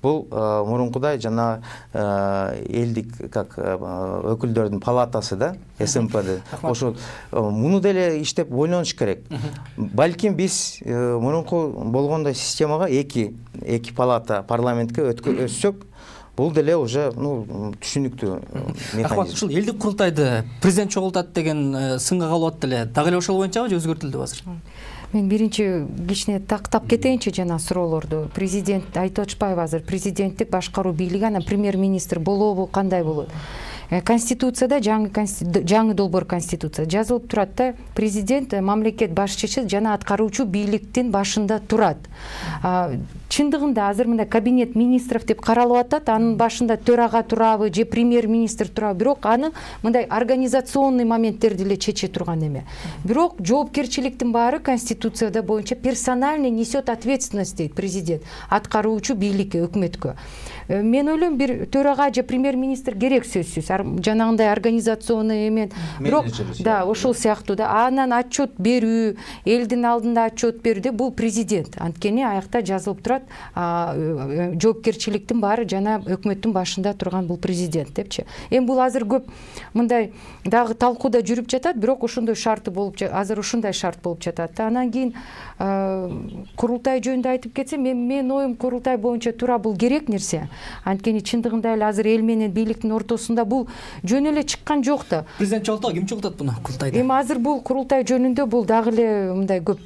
бул мурункудай жана элдик как өкүлдөрдүн палатасы да, СМПД. Ошо муну деле иштеп ойлонуш керек. Балким биз мурунку болгондой системага эки палата парламентке өтсөк, бул деле уже түшүнүктүү механизм. Ушул элдик курултайды президент чогултат деген сынга калып атты эле. Дагы эле ошол боюнчабы же өзгөртүлдү азыр? Мен биринчи кичине тактап кетейинчи жана суроолорду. Президент айтып атышпайбы азыр, президенттик башкаруу бийлиги, анан премьер-министр болобу, кандай болот? Конституцияда жаңы долбоор конституция жазылып турат да, президент мамлекет башчысы жана аткаруучу бийликтин башында турат. Чындыгында азыр мындай кабинет министров деп каралып атат, анын башында төрага турабы же премьер-министр турабы, бирок аны мындай организационный моменттерди эле чече турган эме. Бирок жоопкерчиликтин баары конституцияда боюнча персонально несет ответственность дейт президент аткаруучу бийликке, өкмөткө. Мен ойлойм, бир төрага же премьер-министр керек сөзсүз, жанагындай организационный эме, бирок да ошол сыяктуу да, анан отчет берүү, элдин алдында отчет берүү, бул президент. Анткени аякта жазылып турат, жоопкерчиликтин баары жана өкмөттүн башында турган бул президент депчи. Эми бул азыр көп мындай дагы талкууда жүрүп жатат, бирок ошондой шарты болуп, азыр ушундай шарт болуп жатат. Анан кийин курултай жөнүндө айтып кетсем, мен оюм курултай боюнча туура бул керек нерсе. Анткени чындыгында эле азыр эл менен бийликтин ортосунда бул жөн эле чыккан жок да. Президент чогултат, ким чогултат буну курултайда? Эми азыр бул курултай жөнүндө бул дагы эле мындай көп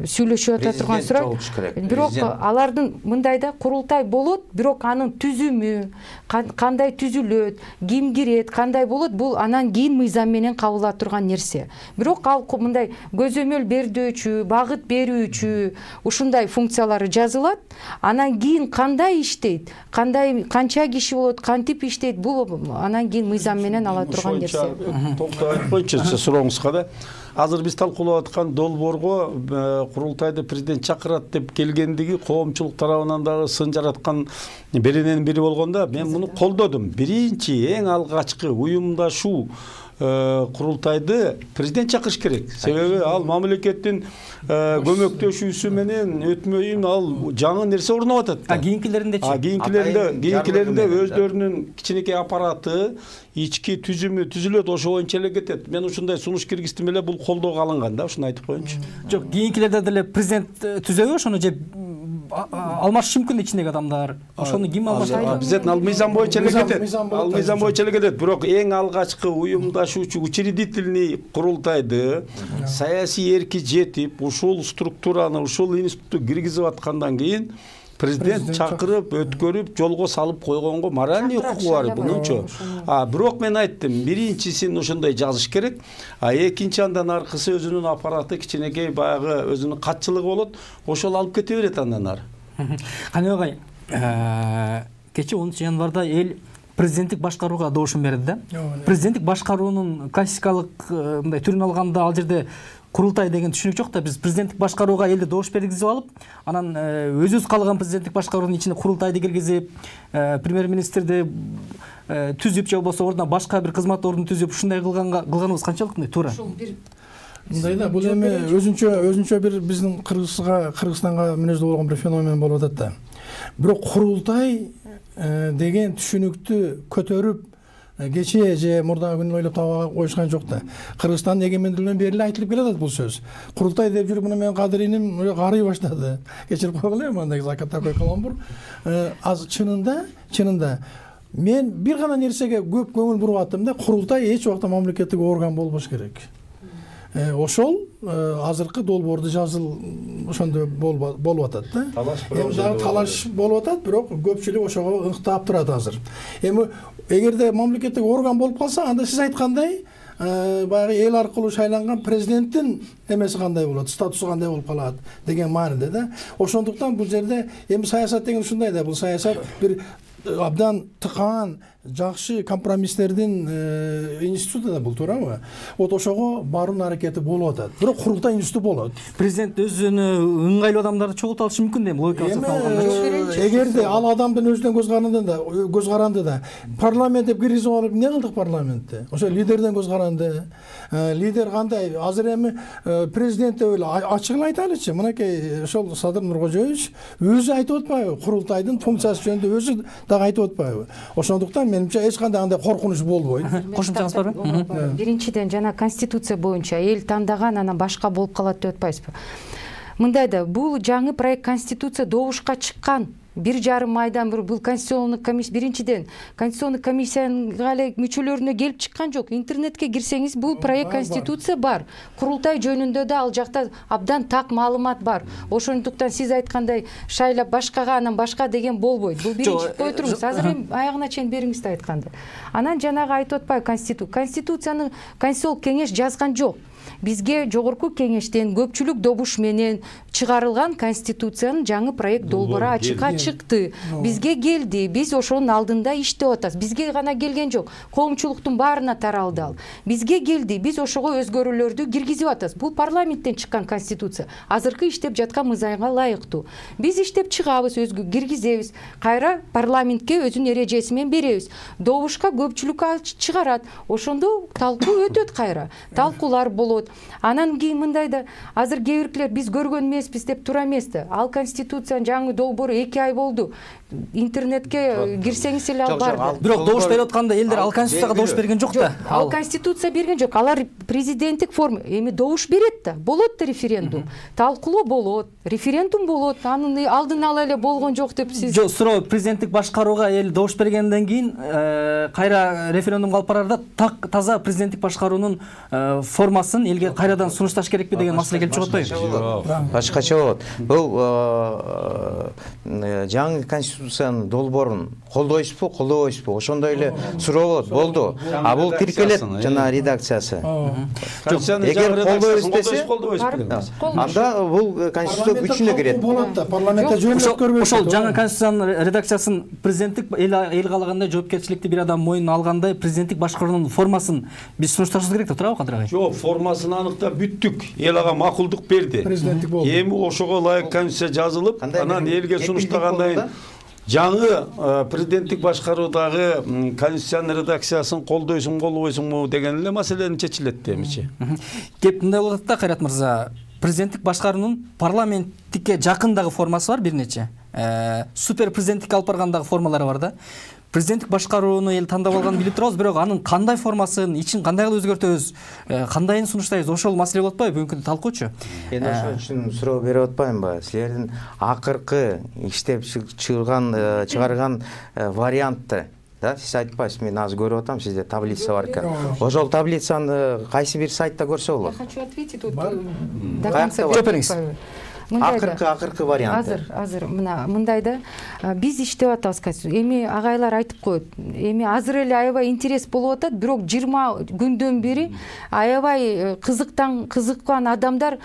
сүйлөшүп ата турган суроо. Бирок алардын мындайда курултай болот, бирок анын түзүмү, кандай түзүлөт, ким кирет, кандай болот, бул анан кийин мыйзам менен кабыл алып турган нерсе. Бирок ал мындай көзөмөл берүүчү, багыт берүүчү ушундай функциялары жазылат. Анан кийин кандай иштейт, канча киши болот, кантип иштейт, бул анан кийин мыйзам менен ала турган нерсе. Токтоп айтпойчу сурооңузга да. Азыр биз талкуулап аткан долбоорго курултайды президент чакырат деп келгендиги коомчулук тарабынан дагы сын жараткан берененин бири болгондо мен муну колдодум. Биринчи эң алгачкы уюмдашуу курултайды президент чакырыш керек. Себеби ал мамлекеттин көмөктөшүүсү менен өтмөйүн ал жаңы нерсе орноп атат. Кийинкилеринде өздөрүнүн кичинекей аппараты, ички түзүмү түзүлөт, ошо боюнча эле кетет. Мен ушундай сунуш киргиздим эле, бул колдоого алынган да, ушуну айтып коеюнчу. Жок, кийинкилерде деле президент түзөбү ошону же алмашышы мүмкүн ичиндеги адамдар. Ошону ким алмашат? Обязательно ал мыйзам боюнча эле кетет. Ал мыйзам боюнча эле кетет. Бирок эң алгачкы уюмдашуучу учредительный курултайды саясий эрки жетип, ушул структураны, ушул институтту киргизип аткандан кийин президент чакырып, өткөрүп, жолго салып койгонго моральный укугу бар бунунчу. Бирок мен айттым, биринчисин ошондой жазыш керек, экинчи андан аркысы өзүнүн аппараты кичинекей баягы өзүнүн катчылыгы болот, ошол алып кете берет андан ары. Кане агай, кечээ 10 январда эл президенттик башкарууга добушун берди да. Президенттик башкаруунун классикалык мындай түрүн алганда ал жерде курултай деген түшүнүк жок да, биз президенттик башкарууга элди добуш бергизип алып, анан өзүбүз каалаган президенттик башкаруунун ичине курултайды киргизип, премьер-министрди түзүп же болбосо ордуна башка бир кызмат ордун түзүп, ушундай кылганыбыз канчалык туура? Мындай да, бул эми өзүнчө бир биздин Кыргызстанга мүнөздүү болгон бир феномен болуп атат да. Бирок курултай деген түшүнүктү көтөрүп кечээ же мурдагы күнү ойлоп таба коюшкан жок да. Кыргызстан эгемендүүлүгүнөн бери эле айтылып келатат бул сөз. Курултай деп жүрүп мына мен кадыриним карый баштады. Кечирип койгула, мындай закат такой каламбур. Az чынында мен бир гана нерсеге көп көңүл буруп аттым да, курултай эч убакта мамлекеттик орган болбош керек. Ошол азыркы долбоорду ошондо болуп атат да. Эми талаш болуп атат, бирок көпчүлүк ошого ыңктап турат азыр. Эми эгерде мамлекеттик орган болуп калса, анда сиз айткандай баягы эл аркылуу шайланган президенттин эмеси кандай болот, статусу кандай болуп калат деген мааниде да. Ошондуктан бул жерде эми саясат деген ушундай да, бул саясат бир абдан тыкаан жакшы компромисстердин институту да, бул туурабы? Вот ошого баруунун аракети болуп атат. Бирок курултай институту болот. Президент өзүнө ыңгайлуу адамдарды чогулта алышы мүмкүн дейм, логикасы алганда. Эгерде ал адамдын өзүнөн көз каранды да, парламент деп киргизип алып, эмне кылдык парламентте? Ошо лидерден көз каранды. Лидер кандай? Азыр эми президент деп эле ачык эле айтайлычы. Мынакей ошол Садыр Нуркожоевич өзү айтып атпайбы? Курултайдын функциясы жөнүндө өзү дагы айтып атпайбы? Ошондуктан менимче эч кандай андай коркунуч болбойт. Кошумчаңыз барбы? Биринчиден жана конституция боюнча эл тандаган анан башка болуп калат деп атпайсызбы? Мындай да, бул жаңы проект конституция добушка чыккан 1,5 айдан бери бул конституционный комиссия, биринчиден конституционный комиссияга эле мүчөлөрүнө келип чыккан жок. Интернетке кирсеңиз бул проект конституция бар. Курултай жөнүндө да ал жакта абдан так маалымат бар. Ошондуктан сиз айткандай шайлап башкага анан башка деген болбойт. Бул биринчи кой туруңуз. Азыр эми аягына чейин бериңиз да айтканды. Анан жанагы айтып атпайбы конституцияны конституциялык кеңеш жазган жок. Бизге жогорку кеңештен көпчүлүк добуш менен чыгарылган конституциянын жаңы проект долбоору ачыкка чыкты. Бизге келди, биз ошонун алдында иштеп атабыз. Бизге гана келген жок, коомчулуктун баарына таралды ал. Бизге келди, биз ошого өзгөрүүлөрдү киргизип атабыз. Бул парламенттен чыккан конституция. Азыркы иштеп жаткан мыйзамга ылайыктуу. Биз иштеп чыгабыз, киргизебиз. Кайра парламентке өзүнүн эрежеси менен беребиз. Добушка көпчүлүк чыгарат. Ошондо талкуу өтөт кайра. Талкуулар болот. Анан кийин мындай да, азыр кээ биркилер биз көргөн эмеспиз деп тура эмес да. Ал конституциянын жаңы долбоору 2 ай болду. Интернетке кирсеңиз эле ал бар. Бирок добуш берип атканда элдер ал конституцияга добуш берген жок да. Ал конституция берген жок. Алар президенттик форма эми добуш берет да. Болот да референдум. Талкуулоо болот, референдум болот. Анын алдын ала эле болгон жок деп сиз. Жок, суроо президенттик башкарууга эл добуш бергенден кийин кайра референдумга алып барарда таза президенттик башкаруунун формасын элге кайрадан сунушташ керекпи деген маселе келип чыгып атпайбы? Башкача болот. Бул жаңы конституциянын долбоорун колдойсузбу колдобойсузбу ошондой эле суроо болду. А бул тиркелет жана редакциясы. Эгер колдойбуз анда бул конституция күчүнө кирет. Болот да, парламентте жөнөп көрбөйт. Ошол жаңы конституциянын редакциясын президенттик эл каалагандай жоопкерчиликти бир адам мойнуна алгандай президенттик башкаруунун формасын биз сунушташыбыз керек деп туурабы Кадыр агай? Жок, формасын аныктап бүттүк. Эл ага макулдук берди. Президенттик болду. Эми ошого ылайык конституция жазылып, анан элге сунуштагандан кийин жаңы президенттик башкаруудагы конституциянын редакциясын колдойсуңбу колдобойсуңбу деген эле маселени чечилет демичи. Кеп мындай болот да, Кайрат мырза, президенттик башкаруунун парламенттикке жакындагы формасы бар бир нече. Супер президенттик алып баргандагы формалары бар да. Президенттик башкарууну эл тандап алганын билип турабыз, бирок анын кандай формасын, ичин кандай кылып өзгөртөбүз, кандайын сунуштайбыз, ошол маселе болот атпайбы? Бүгүнкү талкуучу. Мен ошол үчүн суроо берип атпаймынбы? Силердин акыркы иштеп чыгарган вариантты, да, сиз айтпайсыз, мен азыр көрүп атам, сизде таблица бар экен. Ошол таблицаны кайсы бир сайтта көрсө болот? Я хочу ответить вот до конца. Акыркы варианты. Азыр мындайда биз иштеп атабыз конституция. Эми агайлар айтып коет. Эми азыр эле аябай интерес болуп атат, бирок 20 күндөн бери аябай кызыккан адамдар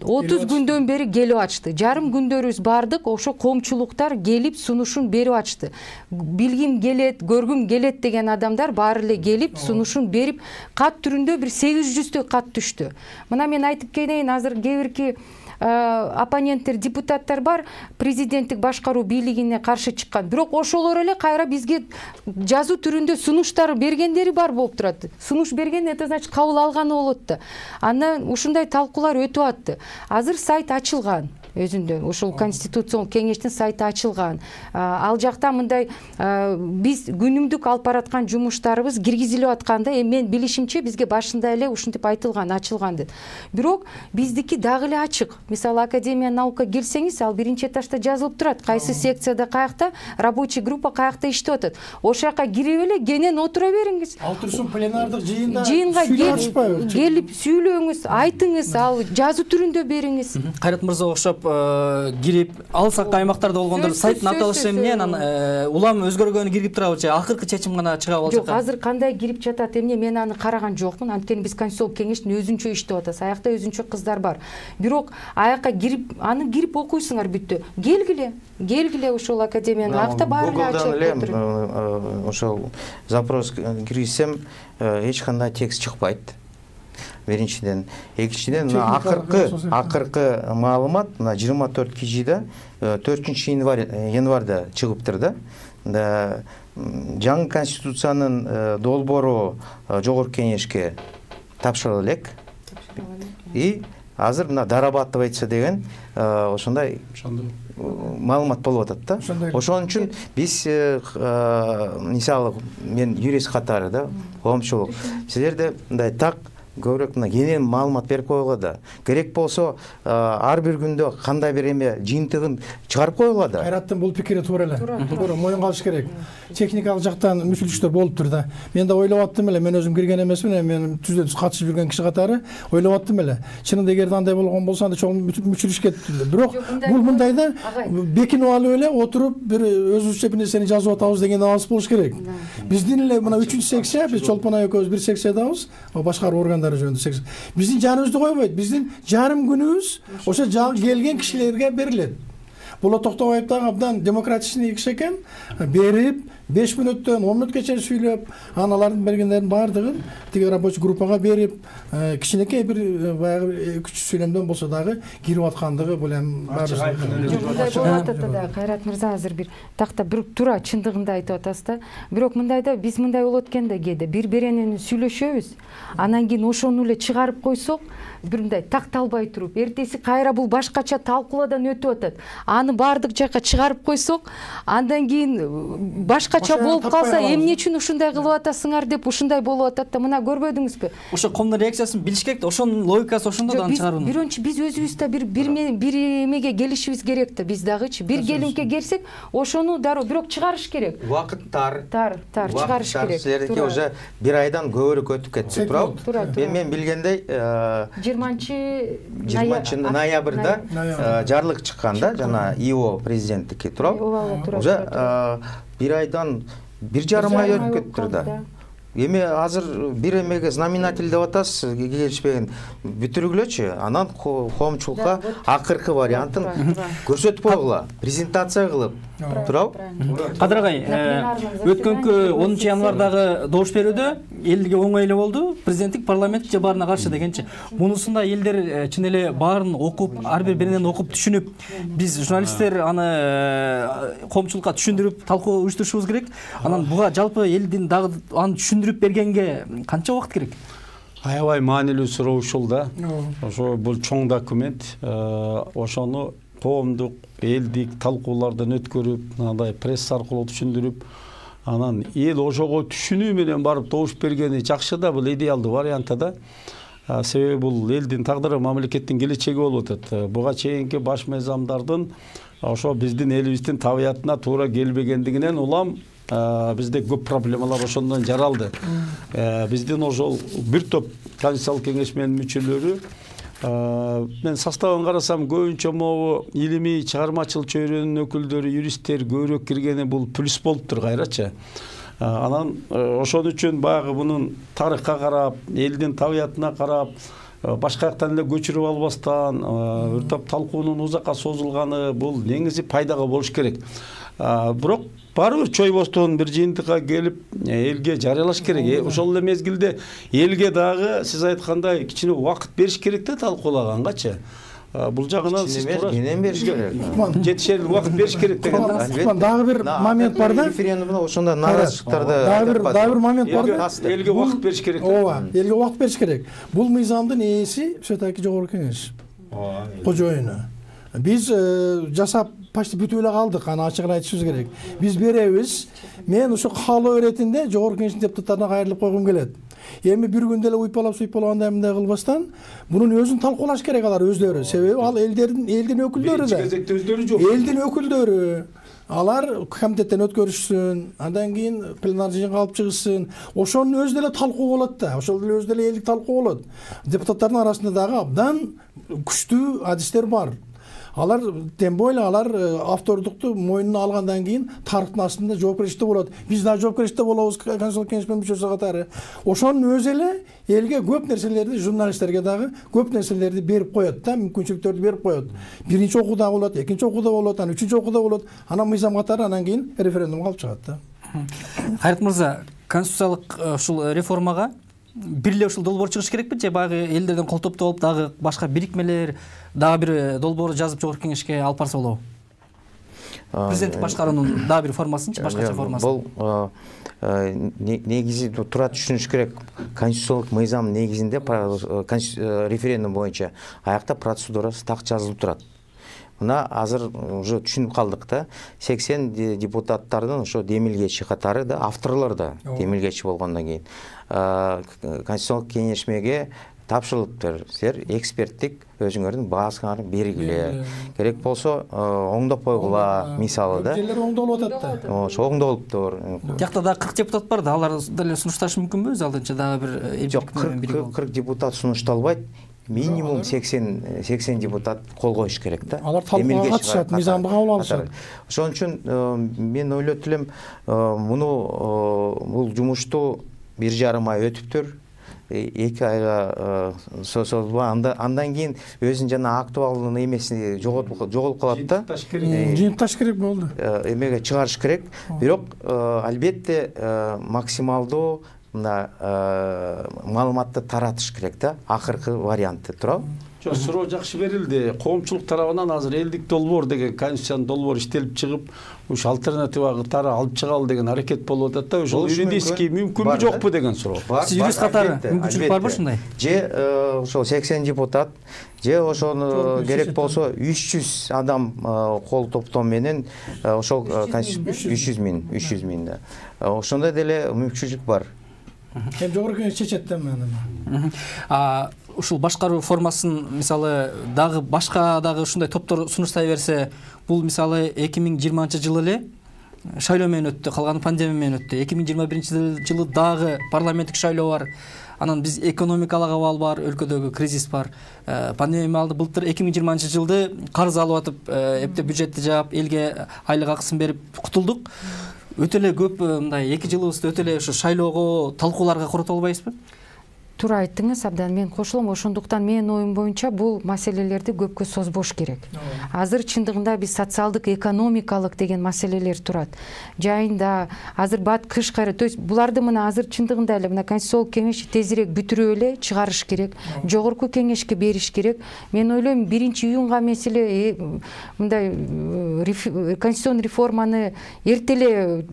30 күндөн бери келип ачты. Жарым күндөрүбүз бардык, ошо коомчулуктар келип сунушун берип ачты. Билгим келет, көргүм келет деген адамдар баары эле келип сунушун берип, кат түрүндө бир 800 кат түштү. Мына мен айтып кетейин, азыр кээ оппоненттер, депутаттар бар, президенттик башкаруу бийлигине каршы чыккан. Бирок ошолор эле кайра бизге жазуу түрүндө сунуштар бергендери бар болуп турат. Сунуш берген, это значит кабыл алганы болот да. Андан ушундай талкуулар өтүп атты. Азыр сайт ачылган. Өзүндө ошол конституциялык кеңештин сайты ачылган. Ал жакта мындай биз күнүмдүк алып бараткан жумуштарыбыз киргизилип атканда, мен билишимче бизге башында эле ушинтип айтылган, ачылган деп. Бирок биздики дагы эле ачык. Мисалы Академия наука келсеңиз, ал биринчи этажда жазылып турат. Кайсы секцияда каякта, рабочий группа каякта иштеп атат. Ошол жака кирип эле кенен отура бериңиз. Ал турсун пленардык жыйында келип сүйлөңүз, айтыңыз, ал жазуу түрүндө бериңиз. Кайрат мырза окшоп кирип, алсак аймактарда болгондор сайттын аталышы эмне, анан улам өзгөргөнү кирип турабы же акыркы чечим гана чыга болсо? Жок, азыр кандай кирип жатат эмне, мен аны караган жокмун. Анткени биз конституциялык кеңештин өзүнчө иштеп атабыз. Аякта өзүнчө кыздар бар. Бирок аяка кирип, аны кирип окуйсуңар бүттү. Келгиле ошол академиянын аякта баары ачылып. Ошол запрос киргизсем, эч кандай текст чыкпайт. Биринчиден, экинчиден акыркы маалымат 24 кижиде 4-январда чыгыптыр да. Жаңы конституциянын долбоору жогорку кеңешке тапшырылып элек. И азыр мына дорабатывается деген ошондой маалымат болуп атат да. Ошон үчүн биз мисалы мен юрист катары да, коомчулук, силерде мындай так көбүрөөк мына кенен маалымат берип койгула да. Керек болсо ар бир күндө кандай бир эме жыйынтыгын чыгарып койгула да. Кайраттын бул пикири туура эле. Туура, моюнга алыш керек. Техникалык жактан мүчүлүштөр болуптур да. Мен да ойлоп аттым эле, мен өзүм кирген эмесмин, мен түздө катышып жүргөн киши катары ойлоп аттым эле. Чынында эгерде андай болгон болсо анда чоң мүчүлүш кетти. Бирок бул мындайда бекинип алып эле отуруп бир өзүбүзчө бир нерсени жазып атабыз деген абыз болуш керек. Биздин эле мына 3-секция, биз Чолпон ай экөөбүз бир секциядабыз, башкаруу органдары жөнүндө секция. Биздин жаныбызды койбойт, биздин жарым күнүбүз ошо келген кишилерге берилет. Бул Токтогоев дагы абдан демократичный киши экен, берип 5 мүнөттөн 10 мүнөткө чейин сүйлөп, аналардын бергендерин баардыгын тиги рабочий группага берип, кичинекей бир баягы күч сүйлөмдөн болсо дагы кирип аткандыгы бул эми баарыбыз. Мындай болуп атат да, Кайрат мырза азыр бир такта бир туура чындыгында айтып атасыз да. Бирок мындайда биз мындай болот экен да, кээде бири-биринен сүйлөшөбүз, анан кийин ошону эле чыгарып койсок, бир мындай такталбай туруп, эртеси кайра бул башкача талкууладан өтүп атат. Аны баардык жака чыгарып койсок, андан кийин башкача болуп калса, эмне үчүн ушундай кылып атасыңар деп ушундай болуп атат да. Мына көрбөдүңүзбү? Ошо коомдун реакциясын билиш керек да, ошонун логикасы ошондо да чыгаруунун. Биринчи биз өзүбүз да бир эмеге келишибиз керек да, биз дагычы. Бир келимге келсек, ошону дароо бирок чыгарыш керек. Убакыт тар чыгарыш керек. Силердики уже бир айдан көбүрөөк өтүп кетти, туурабы? Мен билгендей 20 ноябрда жарлык чыккан да, жана ИО президенттики туурабы уже 1 айдан 1,5 ай өтүп кетиптир да. Эми азыр бир эмеге знаменатель деп атасыз, келишпеген бүтүргүлөчү, анан коомчулукка акыркы вариантын көрсөтүп койгула, презентация кылып, туурабы? Кадыр агай, өткөнкү 10 январдагы добуш берүүдө элге оңой эле болду, президенттик парламент же баарына каршы дегенчи. Мунусунда элдер чын эле баарын окуп, ар биринен окуп түшүнүп, биз журналисттер аны коомчулукка түшүндүрүп, талкуу уюштурушубуз керек. Анан буга жалпы элдин дагы аны түшүндүрүп бергенге канча убакыт керек? Аябай маанилүү суроо ушул да. Ошо бул чоң документ, ошону коомдук, элдик талкуулардан өткөрүп, мындай пресс аркылуу түшүндүрүп, анан эл ошого түшүнүү менен барып добуш бергени жакшы да, бул идеалдуу вариант да. Себеби бул элдин тагдыры, мамлекеттин келечеги болуп атат. Буга чейинки баш мыйзамдардын ошо биздин элибиздин табиятына туура келбегендигинен улам бизде көп проблемалар ошондон жаралды. Биздин ошол бир топ Конституциялык кеңеш менен мүчөлөрү, мен составын карасам көбүнчө могу илимий чыгармачыл чөйрөнүн өкүлдөрү, юристтер көбүрөөк киргени бул плюс болуптур кайрачы. Анан ошон үчүн баягы мунун тарыхка карап, элдин табиятына карап, башка жактан эле көчүрүп албастан, бир топ талкуунун узакка созулганы бул негизи пайдага болуш керек. Бирок баары бир чойбостон бир жыйынтыкка келип элге жарыялаш керек. Ошол эле мезгилде элге дагы сиз айткандай кичине убакыт бериш керек да талкуулагангачы. Бул жагынан сиз туура менен бериш керек. Жетишер убакыт бериш керек деген. Дагы бир момент бар да. Референдумда ошондо наразычылыктарды дагы бир момент бар да. Элге убакыт бериш керек. Ооба, элге убакыт бериш керек. Бул мыйзамдын ээси все-таки жогорку кеңеш. Кожоюну. Биз жасап почти бүтүп эле калдык, аны ачыгын айтышыбыз керек. Биз беребиз. Мен ушу каалоо иретинде жогорку кеңештин депутаттарына кайрылып койгум келет. Эми бир күндө эле уйпалап андай мындай кылбастан, мунун өзүн талкуулаш керек алар өздөрү. Себеби ал элдин өкүлдөрү да. Кезекте өздөрү жок. Элдин өкүлдөрү. Алар комитеттен өткөрүшсүн, андан кийин пленар жыйынга алып чыгышсын. Ошонун өзү деле талкуу болот да. Ошол деле өзү деле элдик талкуу болот. Депутаттардын арасында дагы абдан күчтүү адистер бар. Алар тем более алар автордукту мойнуна алгандан кийин тарыхтын астында жоопкерчиликте болот. Биз да жоопкерчиликте болобуз Конституциялык кеңеш мүчөсү катары. Ошонун өзү эле элге көп нерселерди, журналисттерге дагы көп нерселерди берип коет да, мүмкүнчүлүктөрдү берип коет. Биринчи окууда болот, экинчи окууда болот, анан үчүнчү окууда болот. Анан мыйзам катары анан кийин референдумга алып чыгат да. Кайрат мырза, конституциялык ушул реформага бир эле ушул долбоор чыгыш керекпи же баягы элдерден кол топтоп алып дагы башка бирикмелер дагы бир долбоор жазып жогорку кеңешке алып барса болобу? Президенттик башкаруунун дагы бир формасынчы, башкача формасы. Бул негизи туура түшүнүш керек. Конституциялык мыйзам негизинде референдум боюнча аякта процедурасы так жазылып турат. Мына азыр уже түшүнүп калдык да, 80 депутаттардын ошо демилгечи катары да, авторлор да демилгечи болгондон кийин Конституциялык кеңешмеге тапшырылыптыр. Силер эксперттик өзүңөрдүн баасыңарды бергиле. Керек болсо оңдоп койгула, мисалы да. Жерлер оңдолуп атат да. Ошо оңдолуптур. Жакта да 40 депутат бар да, алар деле сунушташы мүмкүнбү? Өз алдынча дагы бир жок, 40 депутат сунушталбайт. Минимум 80 депутат кол коюш керек да. Алар талкууга катышат, мыйзамды кабыл алышат. Ошон үчүн мен ойлоп элем, бул жумушту 1,5 ай өтүптүр. 2 айга созулба, андан кийин өзүнүн жана актуалдуу эмесин жоголуп калат да. Жыйынтыкташ керек болду. Эмеге чыгарыш керек. Бирок албетте максималдуу маалыматты таратыш керек да, акыркы вариантты, туурабы? Жок, суроо жакшы берилди. Коомчулук тарабынан азыр элдик долбоор деген конституциянын долбоор иштелип чыгып, уш альтернатива катары алып чыгалы деген аракет болуп атат да. Ошол юридически мүмкүнбү жокпу деген суроо. Сиз юрист катары мүмкүнчүлүк барбы ушундай? Же ошол 80 депутат, же ошону керек болсо 300 адам кол топтоо менен ошол 300 миң да. Ошондой деле мүмкүнчүлүк бар. Эми жогорку кеңеш чечет да мени. Ушул башкаруу формасын мисалы дагы башка дагы ушундай топтор сунуштай берсе, бул мисалы 2020 жылы эле шайлоо менен өттү, калганы пандемия менен өттү. 2021 жылы дагы парламенттик шайлоо бар. Анан биз экономикалык абал бар, өлкөдөгү кризис бар. Пандемия алды, былтыр 2020 жылды карыз алып атып, эптеп бюджетти жаап, элге айлык акысын берип кутулдук. Өтө эле көп мындай 2 жылыбызды өтө эле ушу шайлоого, талкууларга корото албайбызбы? Туура айттыңыз абдан, мен кошулам. Ошондуктан менин оюм боюнча бул маселелерди көпкө созбош керек. Азыр чындыгында биз социалдык, экономикалык деген маселелер турат. Жайында азыр бат кыш кайры, то есть буларды мына азыр чындыгында эле мына конституциялык кеңеш тезирээк бүтүрүп эле чыгарыш керек. Жогорку кеңешке бериш керек. Мен ойлойм 1-июнга меселе мындай конституцион реформаны эртеле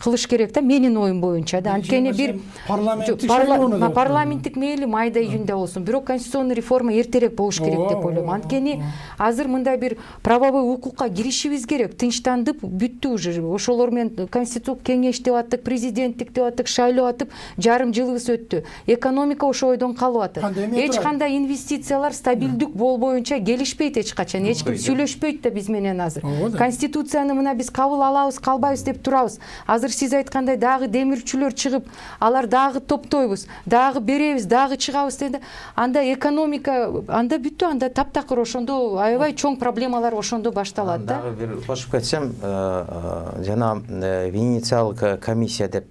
кылыш керек да, менин оюм боюнча да. Анткени бир парламенттик мейли майда июнда болсун, бирок конституционный реформа эртерээк болуш керек деп ойлойм. Анткени азыр мындай бир правовой укукка киришибиз керек. Тынчтандып бүттү уже. Ошолор менен конституциялык кеңеш деп аттык, президенттик деп аттык, шайлоо атып, жарым жылыбыз өттү. Экономика ошо ойдон калып атат. Эч кандай инвестициялар стабилдик болбоюнча келишпейт эч качан. Эч ким сүйлөшпөйт да биз менен азыр. Конституцияны мына биз кабыл алабыз, калбайбыз деп турабыз. Азыр сиз айткандай дагы демирчүлөр чыгып, алар дагы топтойбуз, дагы беребиз, дагы чыгабыз деди. Анда экономика, анда бүттү, анда таптакыр, ошондо аябай чоң проблемалар ошондо башталат да. Дагы бир кошуп кетсем, жана Венециялык комиссия деп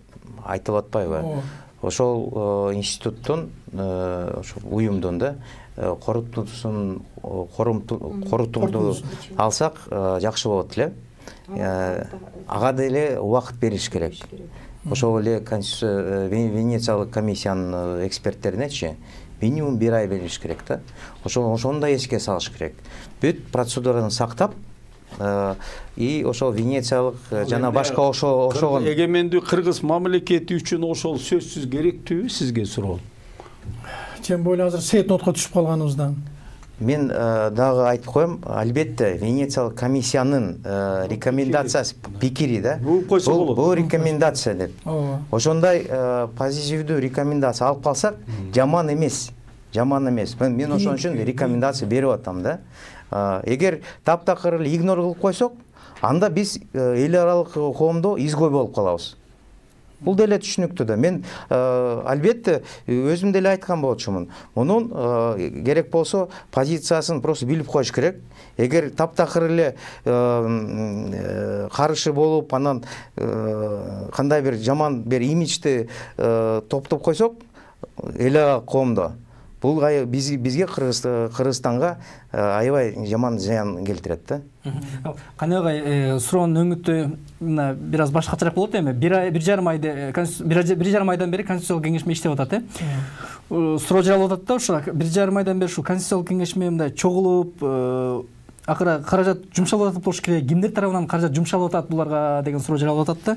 айтылып атпайбы? Ошол институттун, ошол уюмдун да корутумду алсак жакшы болот эле. Ага деле убакыт бериш керек. Ошол эле Венециялык комиссиянын эксперттеринечи минимум 1 ай бериш керек да. Ошону да эске салыш керек. Бүт процедураны сактап, и ошол Венециялык жана башка ошого эгемендүү кыргыз мамлекети үчүн ошол сөзсүз керектүүбү сизге суроо? Тем более азыр сет нотко түшүп калганыбыздан. Мен дагы айтып коем, албетте Венециялык комиссиянын рекомендациясы, пикири да. Бул рекомендация деп. Ошондой позитивдүү рекомендация алып калсак, жаман эмес. Жаман эмес. Мен ошон үчүн рекомендация берип атам да. Эгер таптакыр эле игнор кылып койсок, анда биз эл аралык коомдо изгой болуп калабыз. Бул деле түшүнүктүү да. Мен албетте өзүм деле айткан болчумун. Мунун керек болсо позициясын просто билип коюш керек. Эгер таптакыр эле каршы болуп, анан кандай бир жаман бир имиджди топтоп койсок, эл коомдо бул бизге Кыргызстанга аябай жаман зыян келтирет да. Канагай суроонун өңүтү бир аз башкачараак болот эми. 1,5 айдан бери конституциялык кеңешме иштеп атат, суроо жаралып атат да, ошо 1,5 айдан бери ушу конституциялык кеңешме мындай чогулуп, акыры каражат жумшалып атат болуш керек. Кимдер тарабынан каражат жумшалып атат буларга деген суроо жаралып атат да.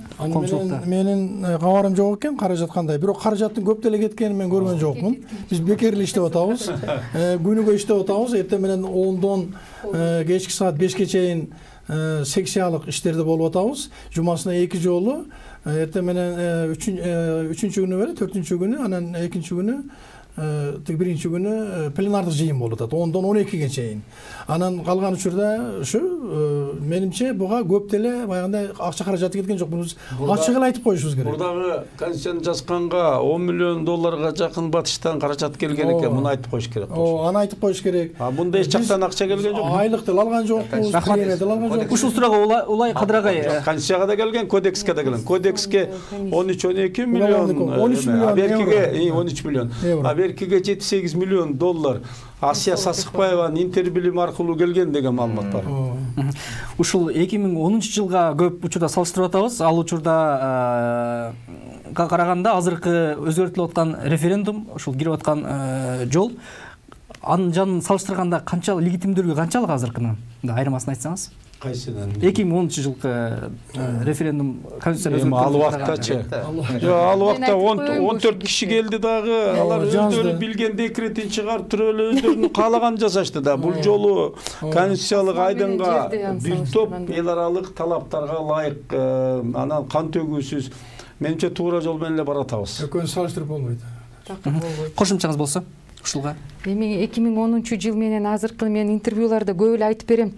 Менин кабарым жок экен каражат кандай. Бирок каражаттын көп деле кеткенин мен көргөн жокмун. Биз бекер эле иштеп атабыз. Күнүгө иштеп атабыз. Эртең менен 10дон кечки саат 5ке чейин секциялык иштерде болуп атабыз. Жумасына 2 жолу. Эртең менен 3-чү күнү беле, 4-чү күнү, анан 2-чү күнү биринчи күнү пленардык жыйын болуп атат, 10дон 12ге чейин. Анан калган учурда ушу менимче буга көп деле баягындай акча каражаты кеткен жок. Буну ачык эле айтып коюшубуз керек. Бурдагы конституцияны жазганга $10 миллион жакын батыштан каражат келген экен, муну айтып коюш керек. Аны айтып коюш керек. Мында эч жактан акча келген жок. Айлык деле алган жокпуз, премия деле алган жокпуз. Ушул суроого улай Кадырагай конституцияга да келген, кодекске да келген. Кодекске 13-12 миллион, 13 миллион, беркиге 13 миллион. Беркиге $78 миллион. Асия Сасыкбаеванын интербилим аркылуу келген деген маалымат бар. Ушул 2010 жылга көп учурда салыштырып атабыз. Ал учурда караганда азыркы өзгөртүлүп аткан референдум, ушул кирип аткан жол анын жанын салыштырганда канчалык легитимдүүлүгү канчалык азыркынын? Айырмасын айтсаңыз. Кайсынан? 2010 жылкы референдум конституцияны өзгөртүү. Ал убактачы. Ал убакта 14 киши келди дагы, алар өздөрү билген декретин чыгарып туруп эле өздөрүнүн каалаганын жасашты да. Бул жолу конституциялык айдынга бир топ эл аралык талаптарга ылайык, анан кан төгүүсүз, менимче туура жол менен эле баратабыз. Экөөнү салыштырып болбойт. Кошумчаңыз болсо? ушулга? Эми 2010 жыл менен азыркы мен интервьюларда көп эле айтып берем,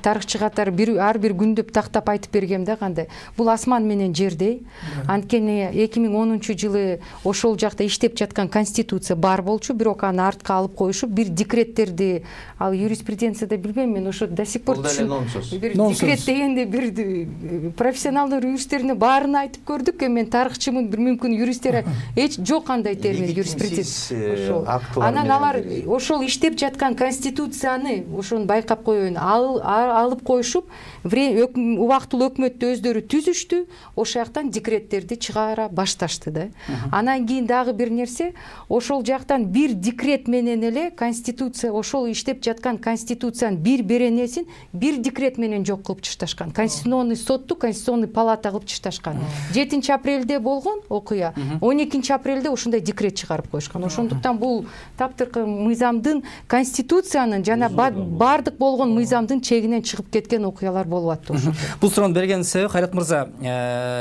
тарыхчы катары ар бир күндөп тактап айтып бергем да кандай. Бул асман менен жердей. Анткени 2010 жылы ошол жакта иштеп жаткан конституция бар болчу, бирок аны артка алып коюшуп, бир декреттерди, ал юриспруденцияда билбейм мен, ошо до сих пор бир декрет дегенде бир профессионалдуу юристтерине баарын айтып көрдүк. Мен тарыхчымын, бир мүмкүн юристтер эч жок кандай термин юриспруденция. Анан ошол иштеп жаткан конституцияны ошону байкап коеюн алып коюшуп, убактылуу өкмөттү өздөрү түзүштү, ошол жактан декреттерди чыгара башташты да. Анан кийин дагы бир нерсе, ошол жактан бир декрет менен эле конституция, ошол иштеп жаткан конституциянын бир беренесин бир декрет менен жок кылып ташташкан. Конституционный сотту Конституционный палата кылып ташташкан. 7 апрелде болгон окуя, 12 апрелде ошондой декрет чыгарып коюшкан. Ошондуктан бул таптыркы мыйзамдын, конституциянын жана бардык болгон мыйзамдын чегинен чыгып кеткен окуялар болуп атты ошо. Бул суроону берген себеби Кайрат мырза,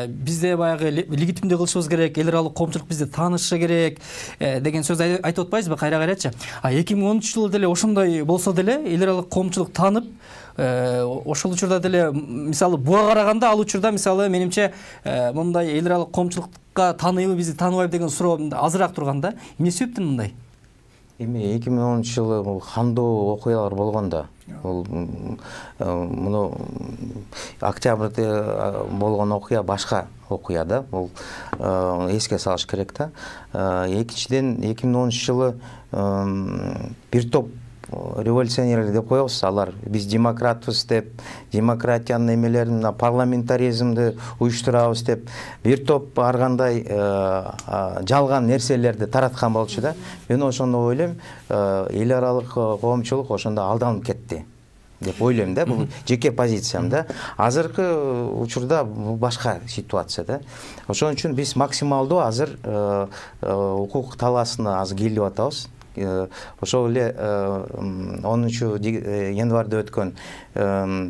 бизде баягы легитимдүү кылышыбыз керек, эл аралык коомчулук бизди таанышы керек деген сөз айтып атпайсызбы кайра-кайрачы? 2013 жылы деле ошондой болсо деле эл аралык коомчулук таанып, ошол учурда деле мисалы буга караганда ал учурда мисалы менимче мындай эл аралык коомчулукка тааныйбы, бизди тааныбайбы деген суроо азыраак турганда, эмне себептен мындай? Эми 2010 жылы бул кандуу окуялар болгондо, бул муну октябрда болгон окуя башка окуя да, бул эске салыш керек да. Экинчиден 2010 жылы бир топ революционерлер деп коебуз, алар биз демократбыз деп, демократиянын эмелерин, парламентаризмди уюштурабыз деп бир топ ар кандай жалган нерселерди тараткан болчу да. Мен ошондо ойлойм, эл аралык коомчулук ошондо алданып кетти деп ойлойм да. Бул жеке позициям да. Азыркы учурда бул башка ситуация да. Ошон үчүн биз максималдуу азыр укук талаасына азыр келип атабыз. Ошол эле 10 январда өткөн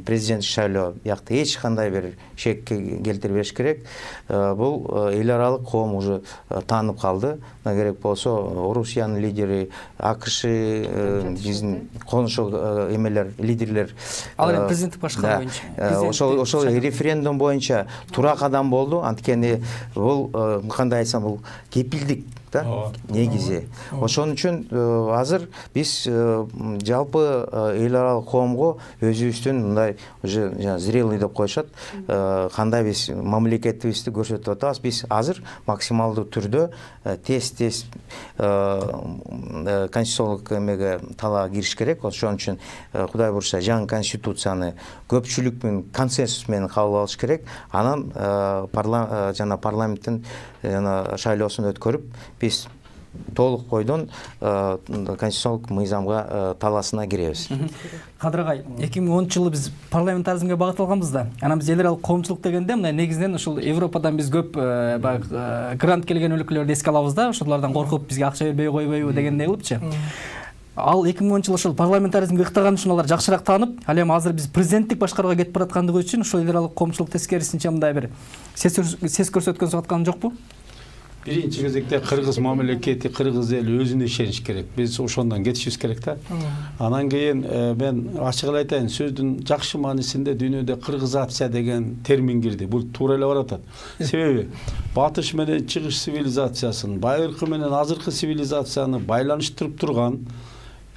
президент шайлоо бияқта эч кандай бир шек келтирбеш керек. Бул эл аралык коом уже таанып калды. Керек болсо Орусиянын лидери, АКШ биздин коншул эмелер, лидерлер, ал президенттик башкаруу боюнча ошол референдум боюнча тура кадам болду. Анткени бул кандай айтсам, бул кепилдик негизи. Ошон үчүн азыр биз жалпы эл аралык коомго өзүбүздүн мындай уже зрелый деп коюшат, кандай биз мамлекетибизди көрсөтүп атабыз. Биз азыр максималдуу түрдө тез конституциялык эмеге талаага кириш керек. Ошон үчүн Кудай буюрса жаңы конституцияны көпчүлүк менен, консенсус менен кабыл алыш керек. Анан парламенттин шайлоосун өткөрүп, биз толук койдон конституциялык мыйзамга талаасына киребиз. Кадыр агай, 2010 жылы биз парламентаризмге багыт алганбыз да. Анан биз эл аралык коомчулук дегенде мына негизинен ушул Европадан биз көп грант келген өлкөлөрдү эске алабыз да. Ошолордон коркуп бизге акча бербей койбойбу дегендей кылыпчы. Ал 2010 жылы ушул парламентаризмге ыктаган үчүн алар жакшыраак таанып, ал эми азыр биз президенттик башкарууга кетип бараткандыгы үчүн ушул эл аралык коомчулук тескерисинче мындай бир сес көрсөткөн аткан жокпу? Биринчи кезекте кыргыз мамлекети, кыргыз эли өзүнө ишениш керек. Биз ошондон кетишибиз керек да. Анан кийин мен ачык эле айтайын, сөздүн жакшы маанисинде дүйнөдө кыргызация деген термин кирди. Бул туура эле баратат. Себеби батыш менен чыгыш цивилизациясын, байыркы менен азыркы цивилизацияны байланыштырып турган,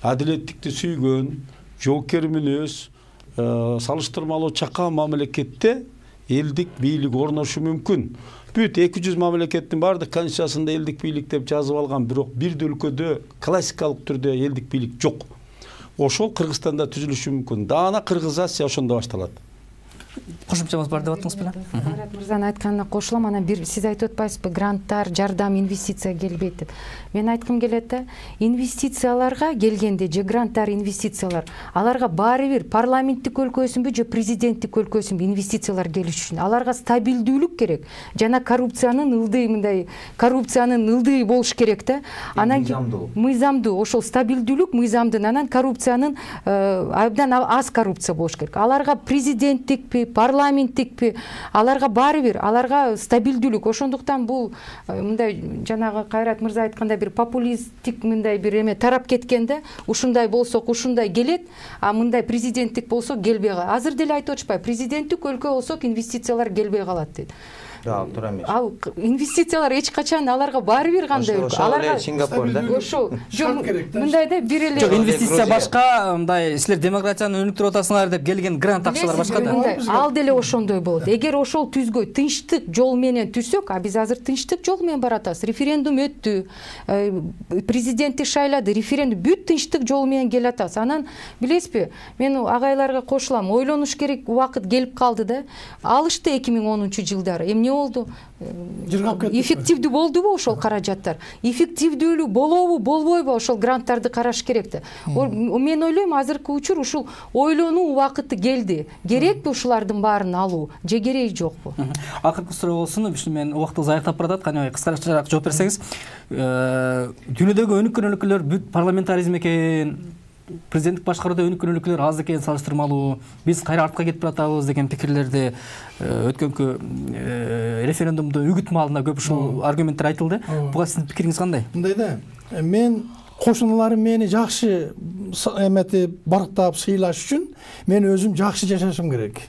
адилеттикти сүйгөн, жоокер мүнөз, салыштырмалуу чакан мамлекетте элдик бийлик орношу мүмкүн. Бүт 200 мамлекеттин бардык конституциясында элдик бийлик деп жазып алган, бирок бир өлкөдө классикалык түрдө элдик бийлик жок. Ошол Кыргызстанда түзүлүшү мүмкүн. Даана кыргызация ошондо башталат. Кошумчабыз бар деп аттыңыз беле? Кайрат мырзанын айтканына кошулам. Анан бир сиз айтып атпайсызбы, гранттар, жардам, инвестиция келбейт деп. Мен айткым келет да, инвестицияларга келгенде же гранттар, инвестициялар, аларга баары бир парламенттик өлкөсүнбү же президенттик өлкөсүнбү инвестициялар келиш үчүн аларга стабилдүүлүк керек. Жана коррупциянын ылдый болуш керек да. Анан мыйзамдуу, ошол стабилдүүлүк мыйзамдын, анан коррупциянын абдан аз коррупция болуш керек. Аларга президенттикпи, парламенттикпи, аларга баары бир, аларга стабилдүүлүк. Ошондуктан бул мындай жанагы Кайрат мырза айткандай бир популисттик мындай бир эме тарап кеткенде, ушундай болсок ушундай келет, а мындай президенттик болсо келбей калат. Азыр деле айтып атышпайбы, президенттик өлкө болсок инвестициялар келбей калат дейт. Туура эмес. Ал инвестициялар эч качан аларга баары бир кандай өлкө. Аларга Сингапурда. Ошо мындай да бир эле. Жок, инвестиция башка, мындай силер демократияны өнүктүрүп атасыңар деп келген грант акчалар башка да. Ал деле ошондой болот. Эгер ошол түзгөй тынчтык жол менен түзсөк, а биз азыр тынчтык жол менен баратабыз. Референдум өттү, президентти шайлады, референдум бүт тынчтык жол менен келатабыз. Анан билесизби, мен агайларга кошулам, ойлонуш керек убакыт келип калды да. Алышты 2010-жылдары. Эмне болду? Эффективдүү болдубу ошол каражаттар? Эффективдүүлүк болобу, болбойбу ошол гранттарды караш керек да. Мен ойлойм, азыркы учур ушул ойлонуу убакыты келди. Керекпи ушулардын баарын алуу же кереги жокпу? Акыркы суроо болсун, мен убактыбыз аяктап баратат. Кане кыскачараак жооп берсеңиз. Дүйнөдөгү өнүккөн өлкөлөр бүт парламентаризм экен, президенттик башкарууда өнүккөн өлкөлөр аз экен салыштырмалуу, биз кайра артка кетип баратабыз деген пикирлерди өткөнкү референдумду үгүт маалында көп ушул аргументтер айтылды. Буга сиздин пикириңиз кандай? Мындай да, мен кошуналарым мени жакшы эметип барктап сыйлаш үчүн мен өзүм жакшы жашашым керек.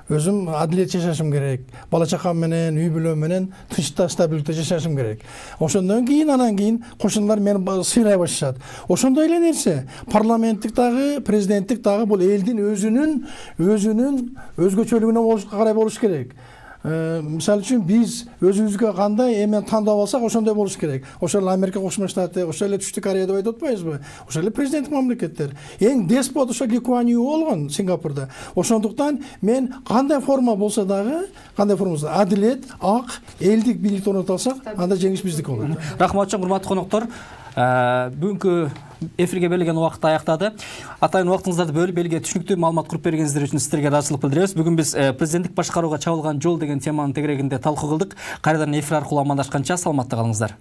Өзүм адилет жашашым керек. Бала чакам менен, үй бүлөм менен тынчта, стабилдикте жашашым керек. Ошондон кийин анан кийин кошуналар мени сыйлай башташат. Ошондой эле нерсе. Парламенттик дагы, президенттик дагы бул элдин өзүнүн өзгөчөлүгүнө карай болуш керек. Мисалы үчүн биз өзүбүзгө кандай эмен тандап алсак ошондой болуш керек. Ошол Америка Кошмо Штаты, ошол эле Түштүк Корея деп айтып атпайбызбы? Ошол эле президенттик мамлекеттер. Эң деспот ошо Ли Куан Ю болгон Сингапурда. Ошондуктан мен кандай форма болсо дагы, адилет, ак, элдик бийликти орнотсак, анда жеңиш биздики болот. Рахмат чоң, урматтуу коноктор. Бүгүнкү эфирге берилген убакыт аяктады. Атайын убактыңыздарды бөлүп элге түшүнүктүү маалымат куруп бергениңиздер үчүн сиздерге ыраазычылык билдиребиз. Бүгүн биз президенттик башкарууга чабылган жол деген теманын тегерегинде талкуу кылдык. Кайрадан эфир аркылуу амандашканча саламатта калыңыздар.